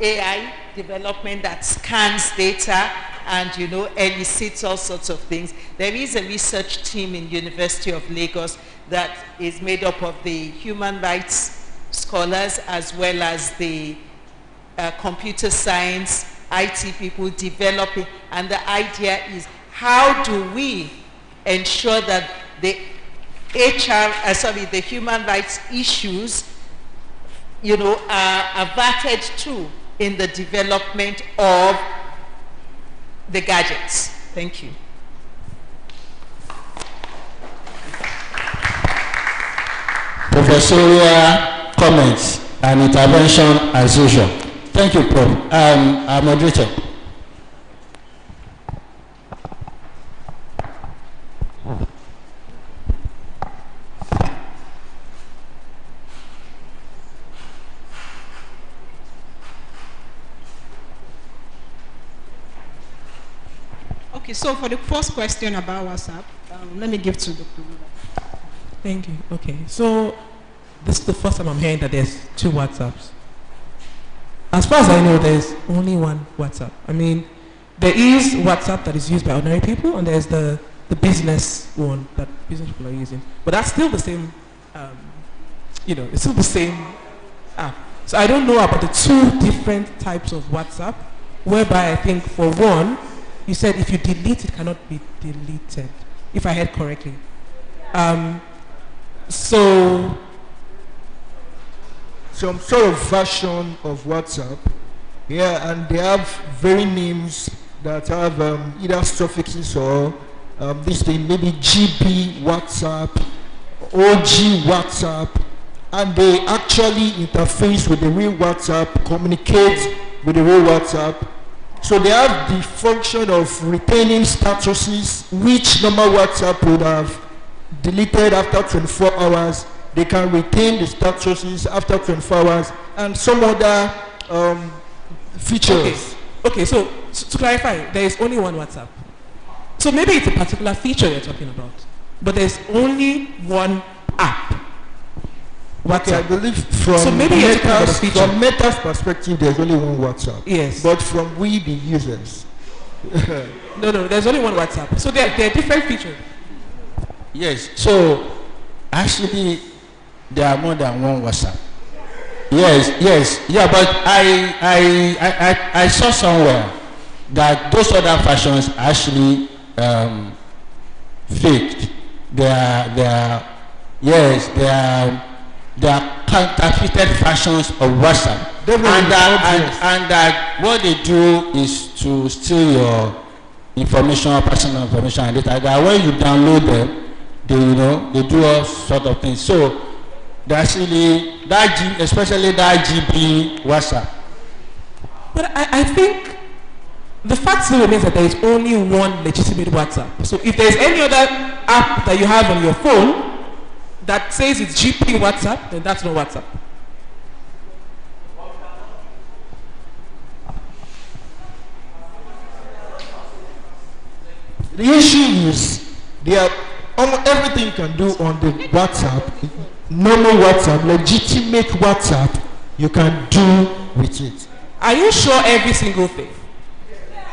AI development that scans data and, you know, elicits all sorts of things. There is a research team in University of Lagos that is made up of the human rights scholars as well as the computer science, IT people developing. And the idea is, how do we ensure that the the human rights issues, you know, are averted to in the development of the gadgets. Thank you. Professorial comments and intervention as usual. Thank you, Prof. Our moderator. Okay, so for the first question about WhatsApp, let me give to Dr. Mula. Thank you. Okay, so this is the first time I'm hearing that there's two WhatsApps. As far as I know, there's only one WhatsApp. I mean, there is WhatsApp that is used by ordinary people, and there's the business one that business people are using. But that's still the same, you know, it's still the same app. So I don't know about the two different types of WhatsApp, whereby I think for one, you said if you delete, it cannot be deleted, if I heard correctly. So some sort of version of WhatsApp, yeah, and they have very names that have either suffixes or this thing, maybe GB WhatsApp, OG WhatsApp, and they actually interface with the real WhatsApp, communicate with the real WhatsApp. So they have the function of retaining statuses, which normal WhatsApp would have deleted after 24 hours. They can retain the statuses after 24 hours, and some other features. Okay, so to clarify, there is only one WhatsApp. So maybe it's a particular feature you're talking about, but there's only one app. Okay, I believe from Meta's perspective, there's only one WhatsApp. Yes. But from we, the users. No, there's only one WhatsApp. So there are different features. Yes, so actually there are more than one WhatsApp. Yes, yeah, but I saw somewhere that those other versions are actually faked. They are counterfeited versions of WhatsApp. And that what they do is to steal your information, personal information, and data. That when you download them, they do all sort of things. So actually especially that GB WhatsApp. But I think the fact still remains that there is only one legitimate WhatsApp. So if there is any other app that you have on your phone that says it's GP WhatsApp, then that's not WhatsApp. The issue is everything you can do on the WhatsApp, normal WhatsApp, legitimate WhatsApp, you can do with it. Are you sure every single thing?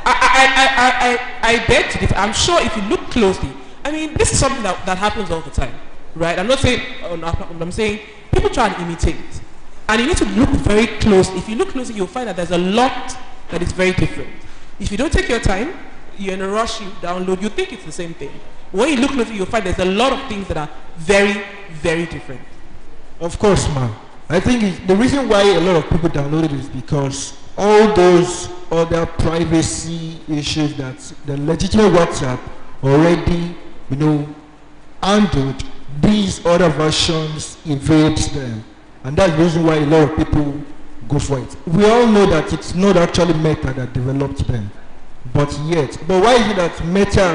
I beg to differ. I'm sure if you look closely, I mean, this is something that happens all the time, right? I'm not saying, I'm saying people try and imitate it. And you need to look very close. If you look closely, you'll find that there's a lot that is very different. If you don't take your time, you're in a rush, you download, you think it's the same thing. When you look closely, you'll find there's a lot of things that are very, very different. Of course, ma'am. I think the reason why a lot of people download it is because all those other privacy issues that the legitimate WhatsApp already, handled, these other versions evade them. And that's the reason why a lot of people go for it. We all know that it's not actually Meta that developed them. But why is it that Meta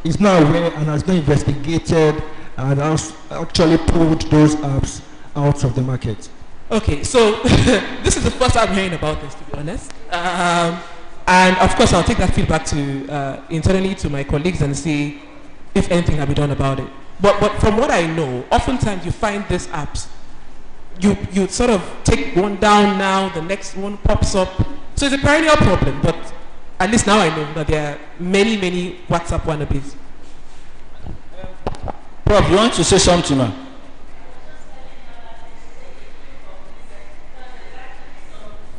is not aware and has not investigated and has actually pulled those apps out of the market? Okay, so this is the first I'm hearing about this, to be honest. And of course, I'll take that feedback to internally to my colleagues and see if anything can be done about it. But from what I know, oftentimes you find these apps, you sort of take one down now, the next one pops up. So it's a perennial problem, but at least now I know that there are many, many WhatsApp wannabes. Prof, you want to say something, man?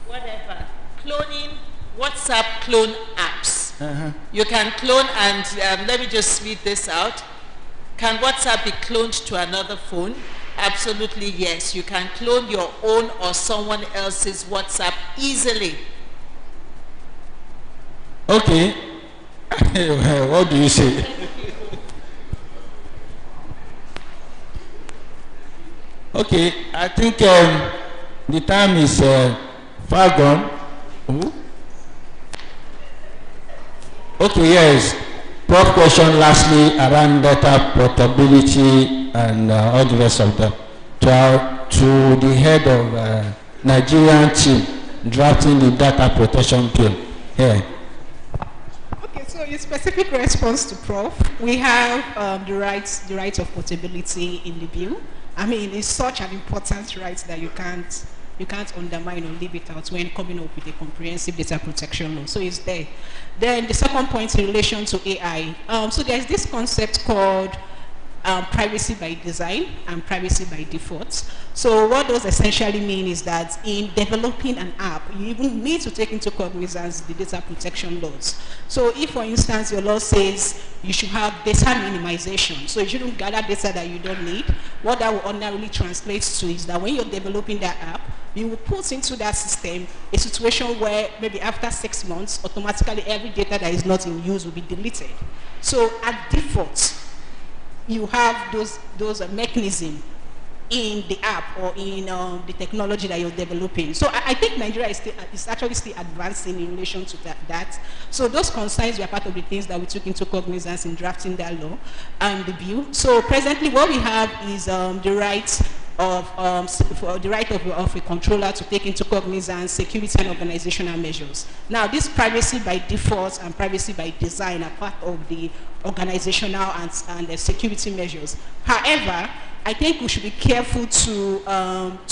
Whatever. Cloning, WhatsApp clone apps. You can clone, and let me just read this out. Can WhatsApp be cloned to another phone? Absolutely yes. You can clone your own or someone else's WhatsApp easily. Okay. What do you say? Okay, I think the time is far gone. Okay, yes. Prof question lastly around data portability and all the rest of them. To the head of Nigerian team drafting the data protection bill. Yeah. Okay, so in specific response to Prof, we have the right of portability in the bill. I mean, it's such an important right that you can't undermine or leave it out when coming up with a comprehensive data protection law. So it's there. Then the second point in relation to AI. So there's this concept called privacy by design and privacy by default. So what those essentially mean is that in developing an app, you even need to take into cognizance the data protection laws. So if, for instance, your law says you should have data minimization, so you shouldn't gather data that you don't need, what that will ordinarily translate to is that when you're developing that app, you will put into that system a situation where maybe after 6 months, automatically every data that is not in use will be deleted. So at default, you have those mechanisms in the app or in the technology that you're developing. So I think Nigeria is actually still advancing in relation to that. So those concerns were part of the things that we took into cognizance in drafting that law and the bill. So presently what we have is the right of a controller to take into cognizance security and organizational measures. Now, this privacy by default and privacy by design are part of the organizational and the security measures. However, I think we should be careful to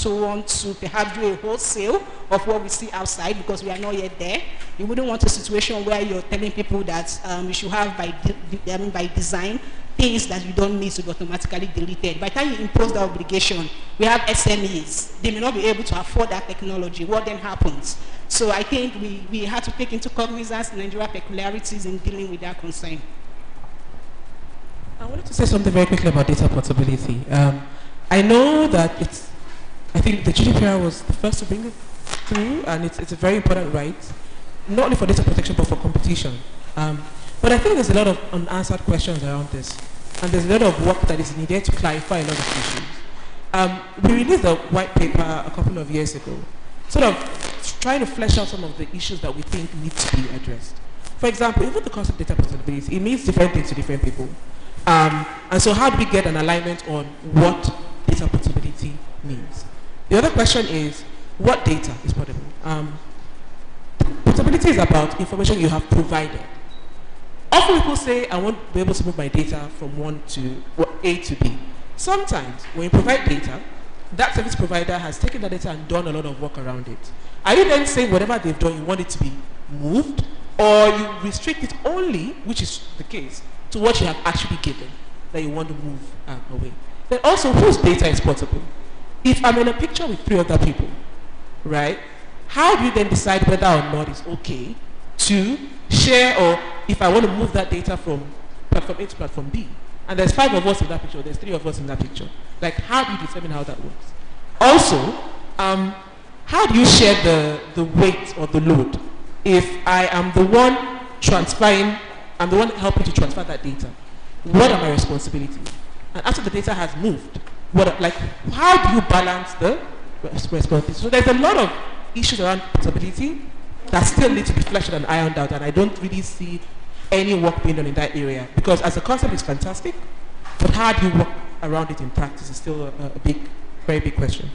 want to perhaps do a wholesale of what we see outside, because we are not yet there. You wouldn't want a situation where you're telling people that you should have by design things that you don't need to be automatically deleted. By the time you impose that obligation, we have SMEs. They may not be able to afford that technology. What then happens? So I think we have to take into cognizance Nigeria peculiarities in dealing with that concern. I wanted to say something very quickly about data portability. I know that I think the GDPR was the first to bring it through, and it's a very important right, not only for data protection, but for competition. But I think there's a lot of unanswered questions around this, and there's a lot of work that is needed to clarify a lot of issues. We released a white paper a couple of years ago, sort of trying to flesh out some of the issues that we think need to be addressed. For example, even the concept of data portability, it means different things to different people. And so how do we get an alignment on what data portability means? The other question is, what data is portable? Portability is about information you have provided. Often people say, I want to be able to move my data from A to B. Sometimes, when you provide data, that service provider has taken that data and done a lot of work around it. Are you then saying whatever they've done, you want it to be moved, or you restrict it only, which is the case, to what you have actually given that you want to move away? Then also, whose data is portable? If I'm in a picture with 3 other people, right, how do you then decide whether or not it's okay to share, or if I want to move that data from platform A to platform B, and there's 5 of us in that picture, there's 3 of us in that picture. Like, how do you determine how that works? Also, how do you share the weight or the load? If I am the one transferring, I'm the one helping to transfer that data, what are my responsibilities? And after the data has moved, how do you balance the responsibilities? So there's a lot of issues around portability that still need to be fleshed out and ironed out, and I don't really see any work being done in that area, because as a concept it's fantastic, but how do you work around it in practice is still a very big question.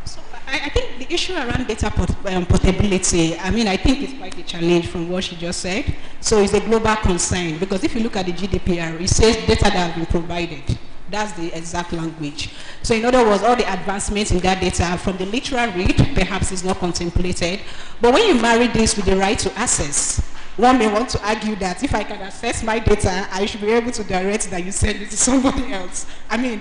So I think the issue around data portability, I think it's quite a challenge from what she just said. So it's a global concern, because if you look at the GDPR, it says data that have been provided. That's the exact language. So in other words, all the advancements in that data from the literal read perhaps is not contemplated. But when you marry this with the right to access, one may want to argue that if I can access my data, I should be able to direct that you send it to somebody else.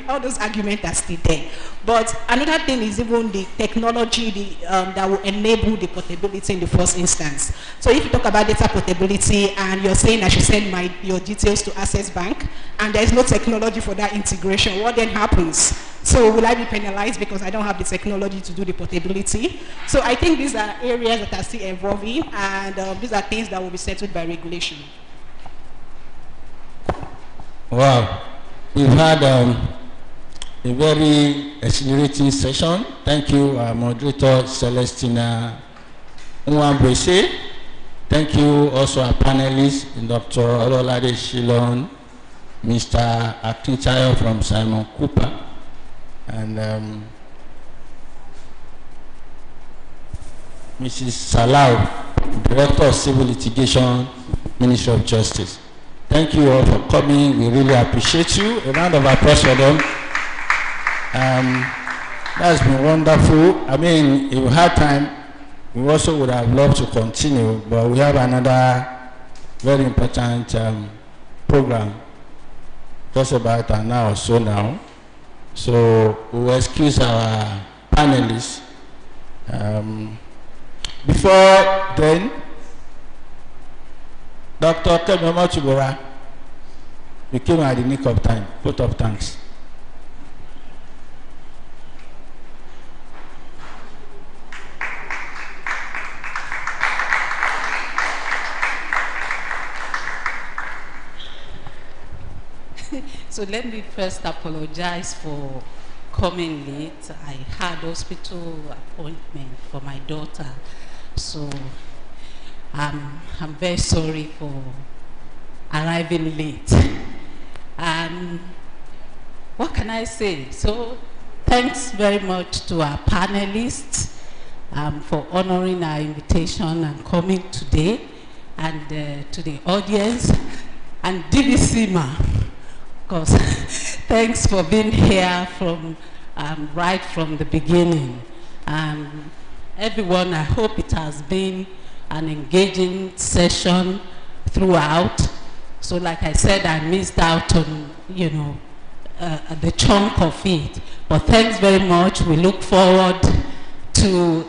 All those arguments are still there. But another thing is even the technology that will enable the portability in the first instance. So if you talk about data portability and you're saying I should send your details to Access Bank, and there's no technology for that integration, what then happens? So will I be penalized because I don't have the technology to do the portability? So I think these are areas that are still evolving, and these are things that will be settled by regulation. Wow, we've had a very exhilarating session. Thank you, Moderator Celestina Nwambwese. Thank you also our panelists, Dr. Ololade Shilon, Mr. Akintayo from Simon Cooper, and Mrs. Salau, Director of Civil Litigation, Ministry of Justice. Thank you all for coming. We really appreciate you. A round of applause for them. That's been wonderful. If we had time, we also would have loved to continue, but we have another very important program, just about an hour or so now. So we will excuse our panelists. Before then, Dr. Kemema Chubora, we came at the nick of time. Vote of thanks. So let me first apologize for coming late. I had hospital appointment for my daughter, so I'm very sorry for arriving late. What can I say? So thanks very much to our panelists for honoring our invitation and coming today, and to the audience, and DVC-ma. Because thanks for being here from right from the beginning. Everyone, I hope it has been an engaging session throughout. So like I said, I missed out on, the chunk of it. But thanks very much. We look forward to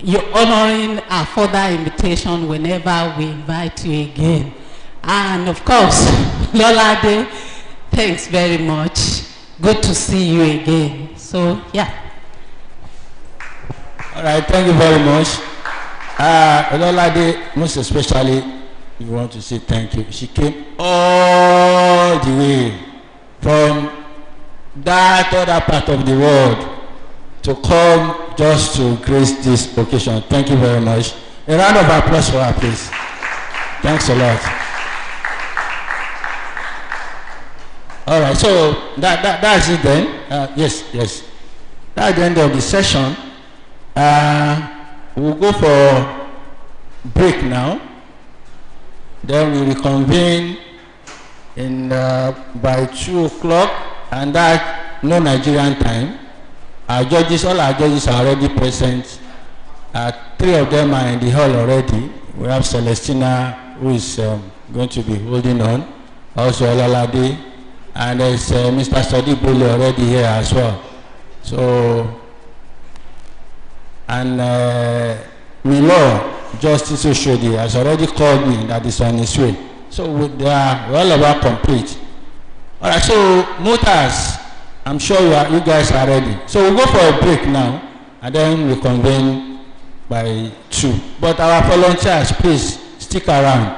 you honoring our further invitation whenever we invite you again. And of course, Lolade, thanks very much. Good to see you again. So, yeah. All right, thank you very much. Lolade, most especially, we want to say thank you. She came all the way from that other part of the world to come just to grace this occasion. Thank you very much. A round of applause for her, please. Thanks a lot. All right, so that's it then. Yes. That's the end of the session. We'll go for break now. Then we reconvene in by 2 o'clock, and that no Nigerian time. All our judges are already present. 3 of them are in the hall already. We have Celestina, who is going to be holding on. Also Olalade. And there's Mr. Sadiq Bole already here as well. So, and Milo, Justice Oshodi, has already called me that is on his way. So we're all about complete. All right, so Mooters, I'm sure you guys are ready. So we'll go for a break now, and then we convene by 2. But our volunteers, please stick around.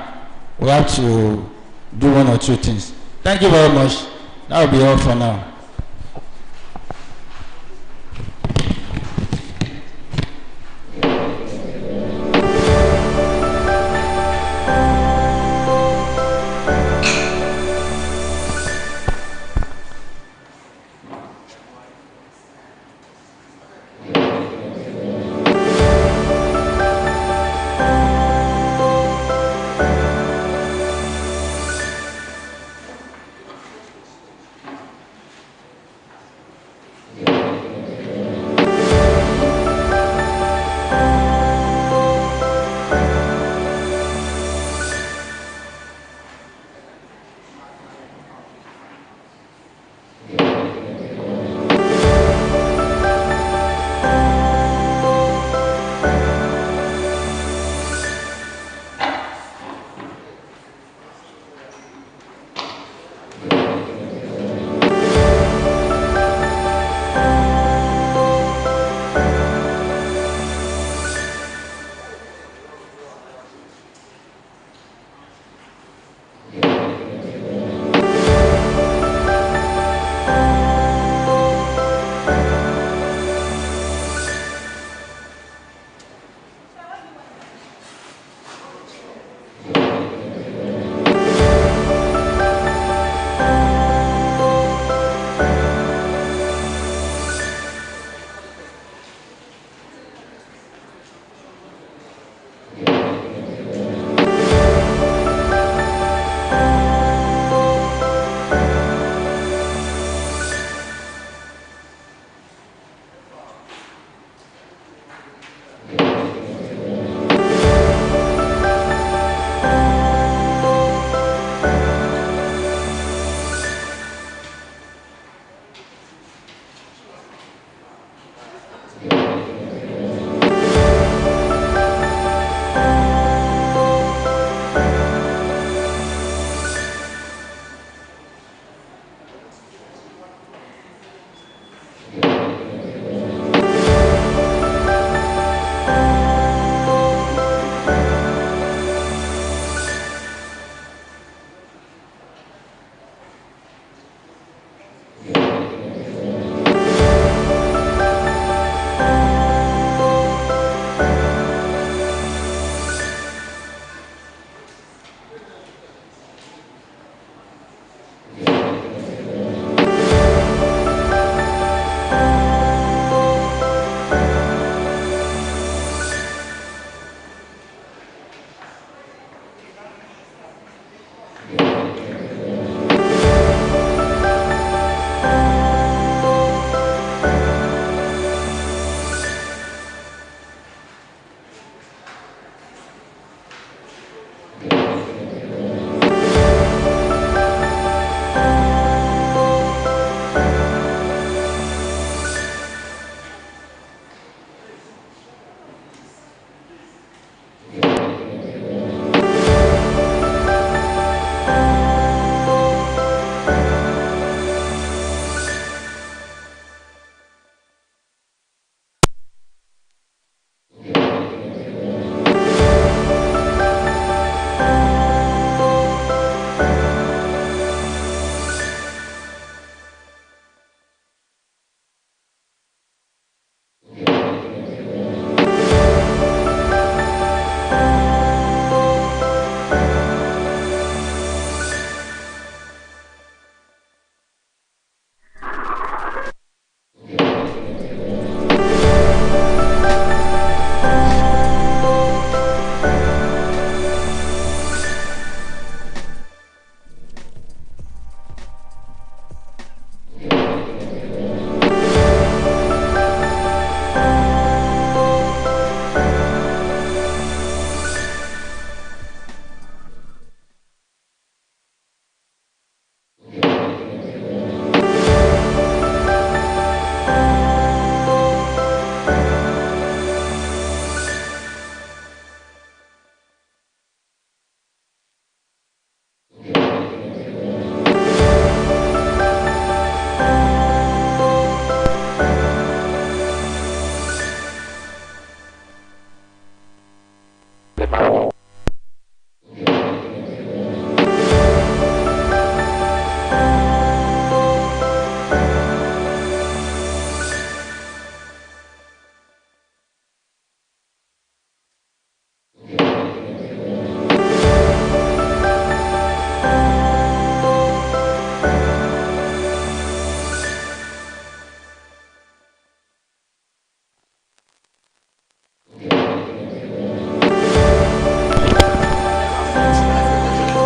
We have to do 1 or 2 things. Thank you very much. That will be all for now.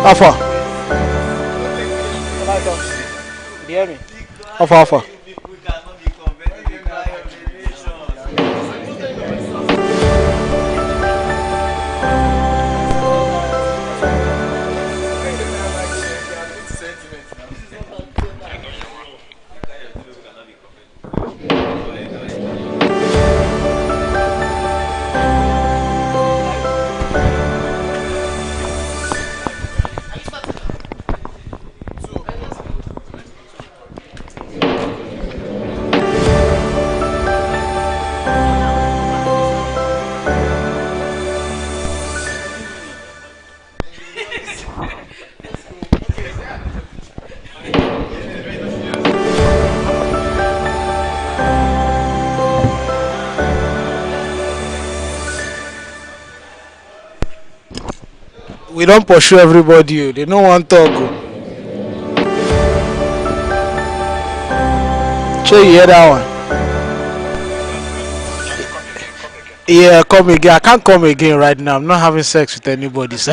How far? You hear me? How far? How far? We don't pursue everybody. They don't want to talk. Sure, you hear that one? Yeah, come again. I can't come again right now. I'm not having sex with anybody. You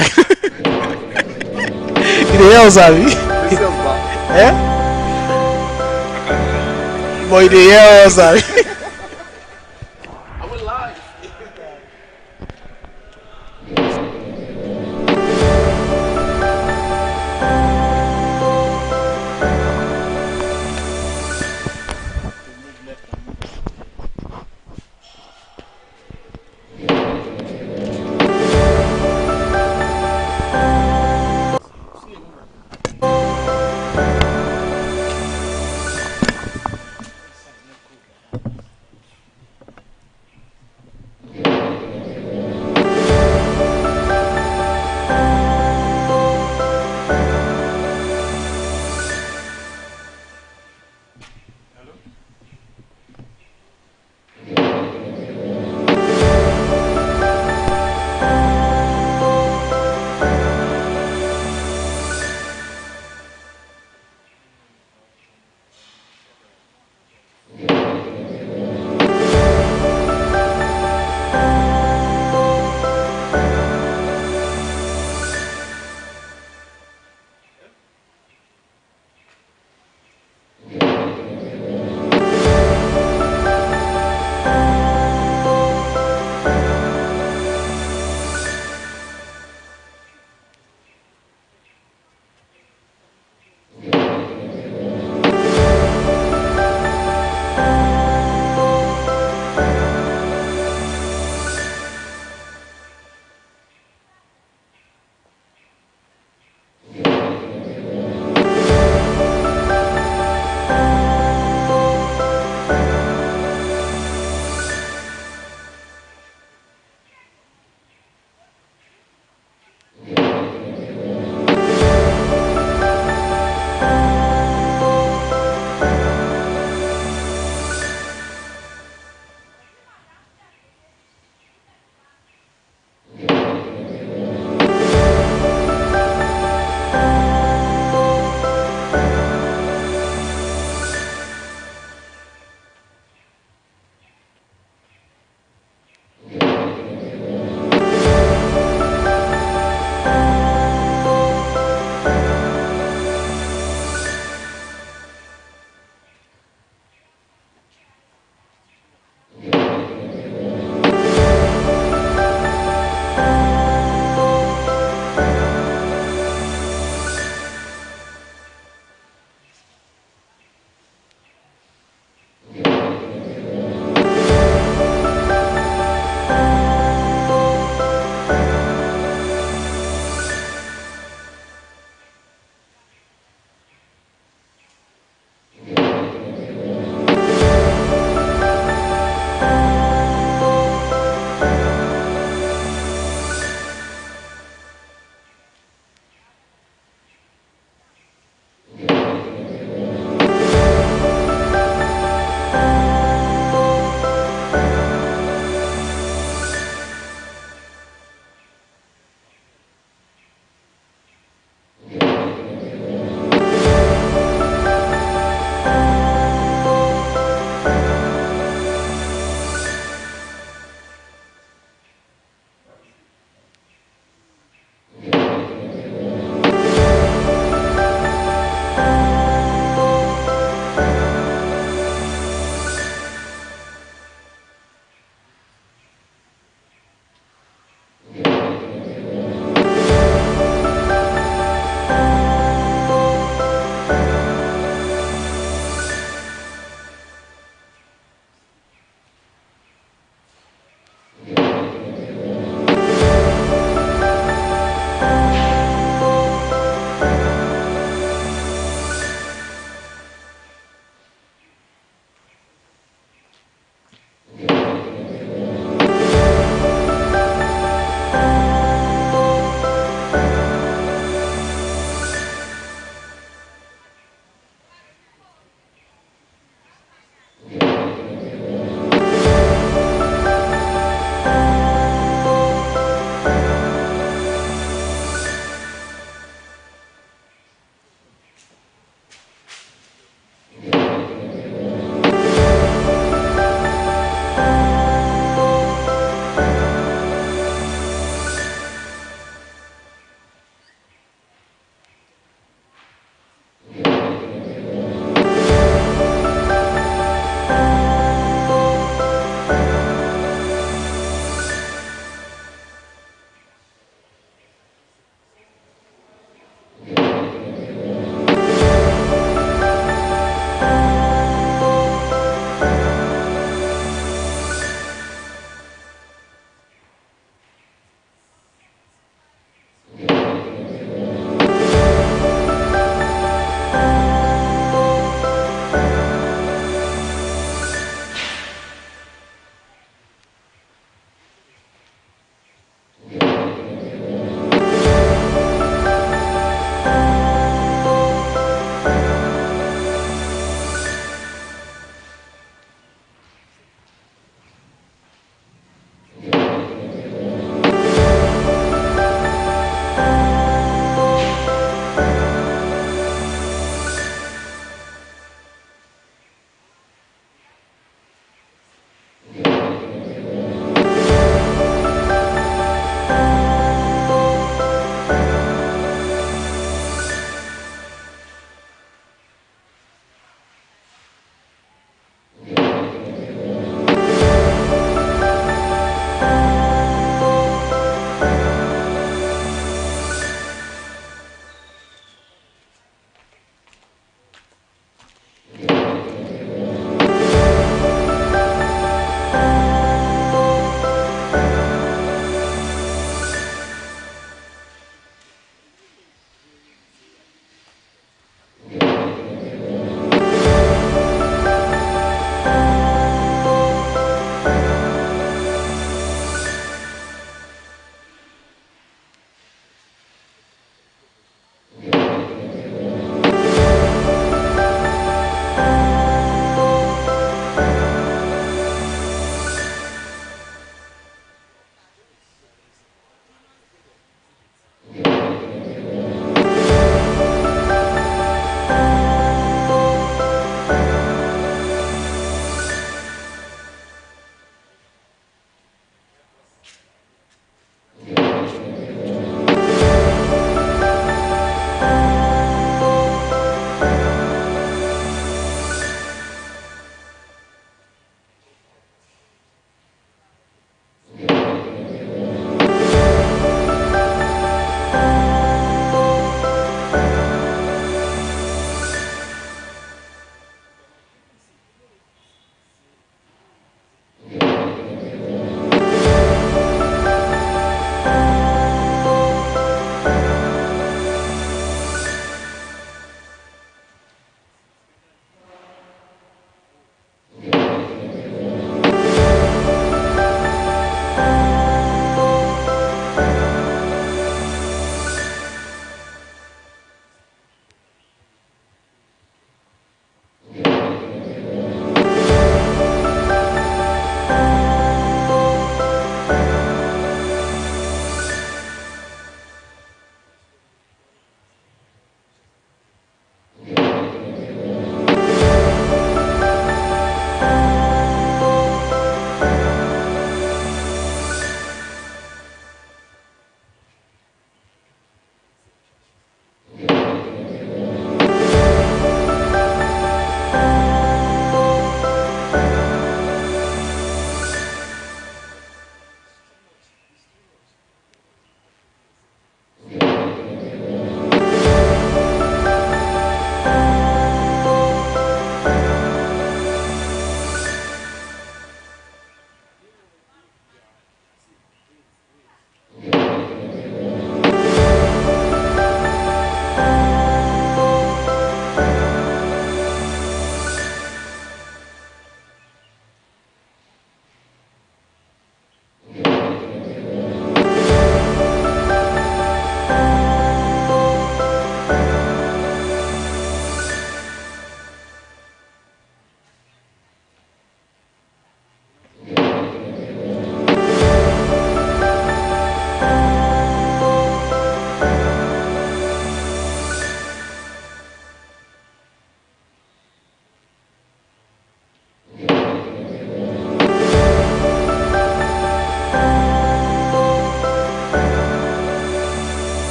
hear us, Abby? Yeah? But you hear us, Abby?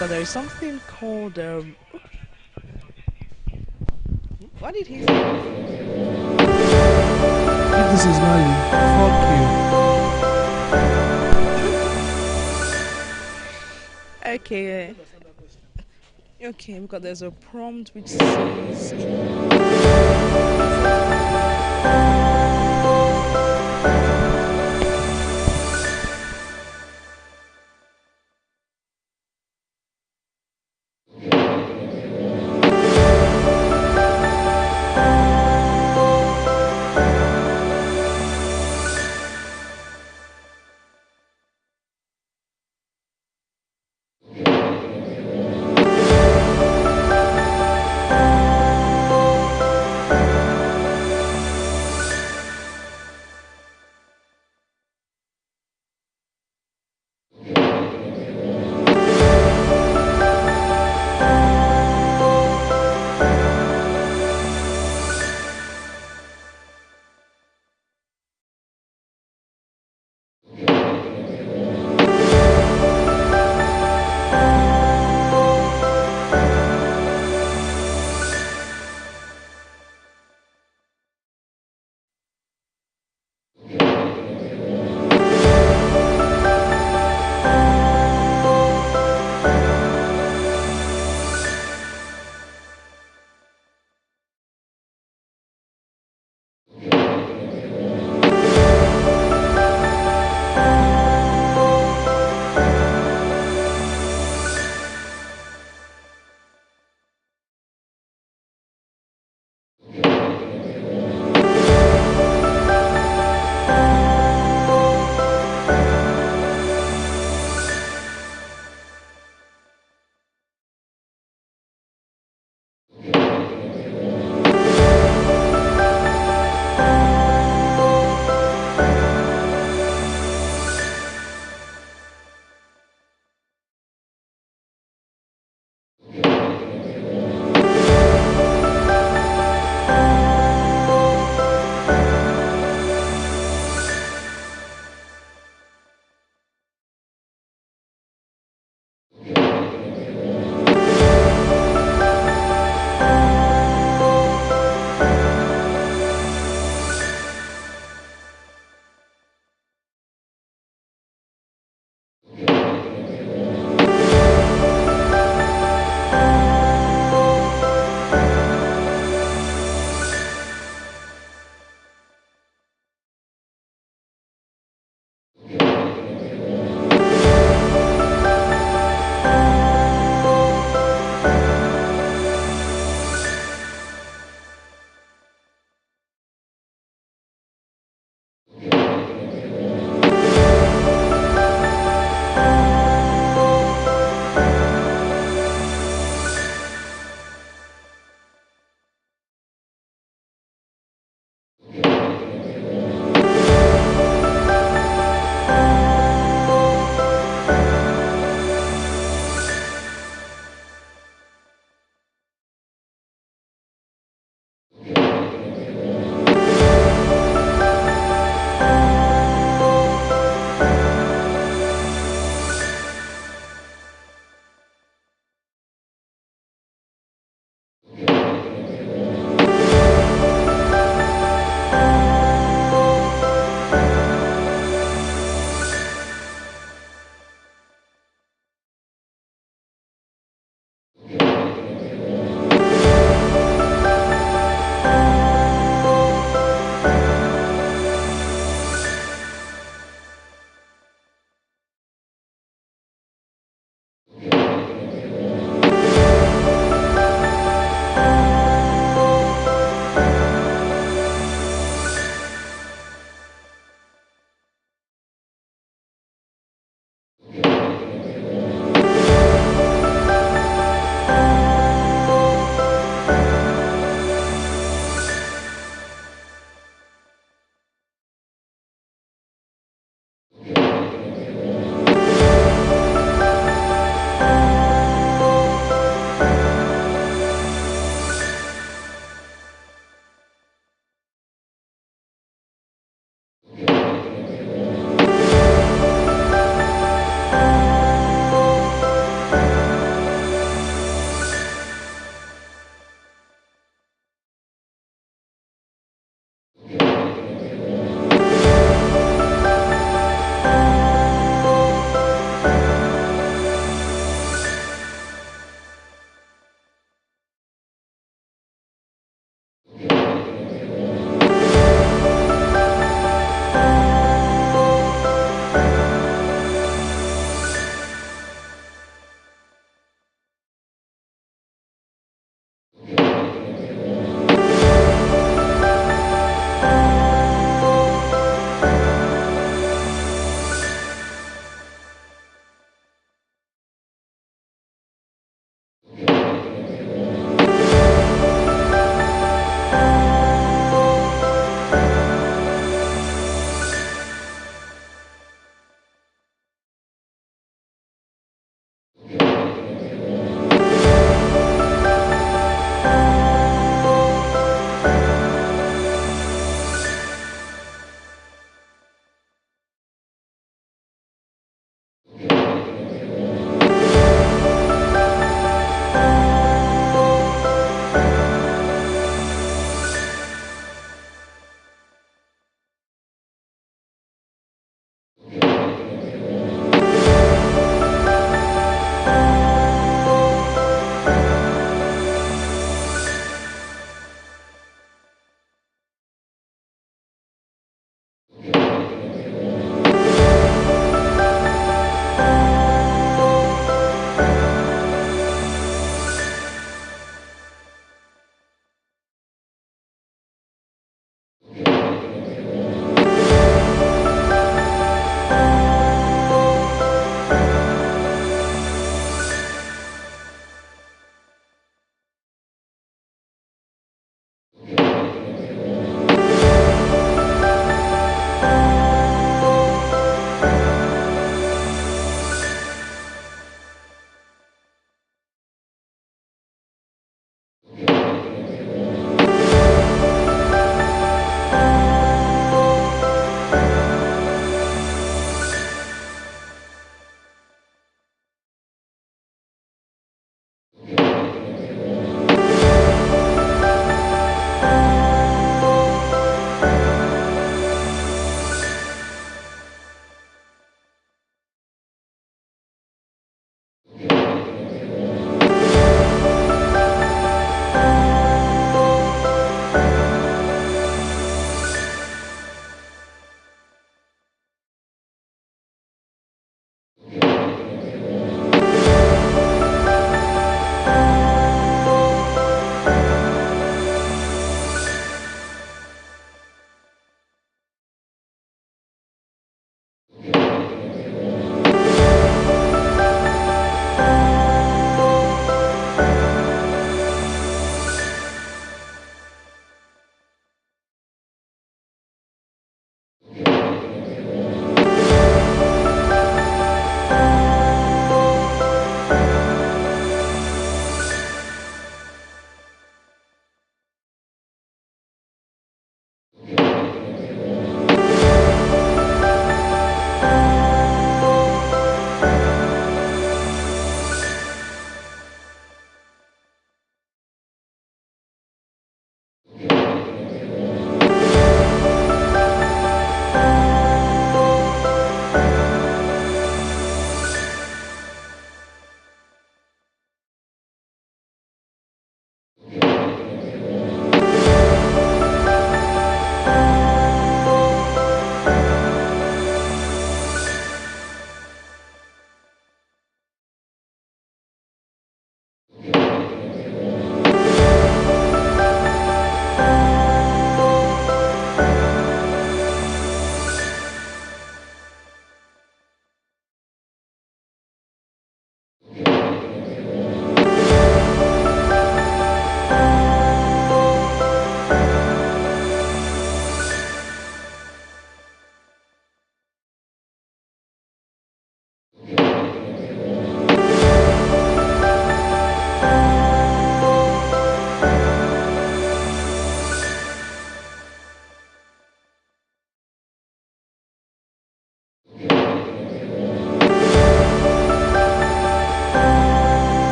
because there is something called what did he say? If this is not you, fuck you. Okay. Okay, because there's a prompt which says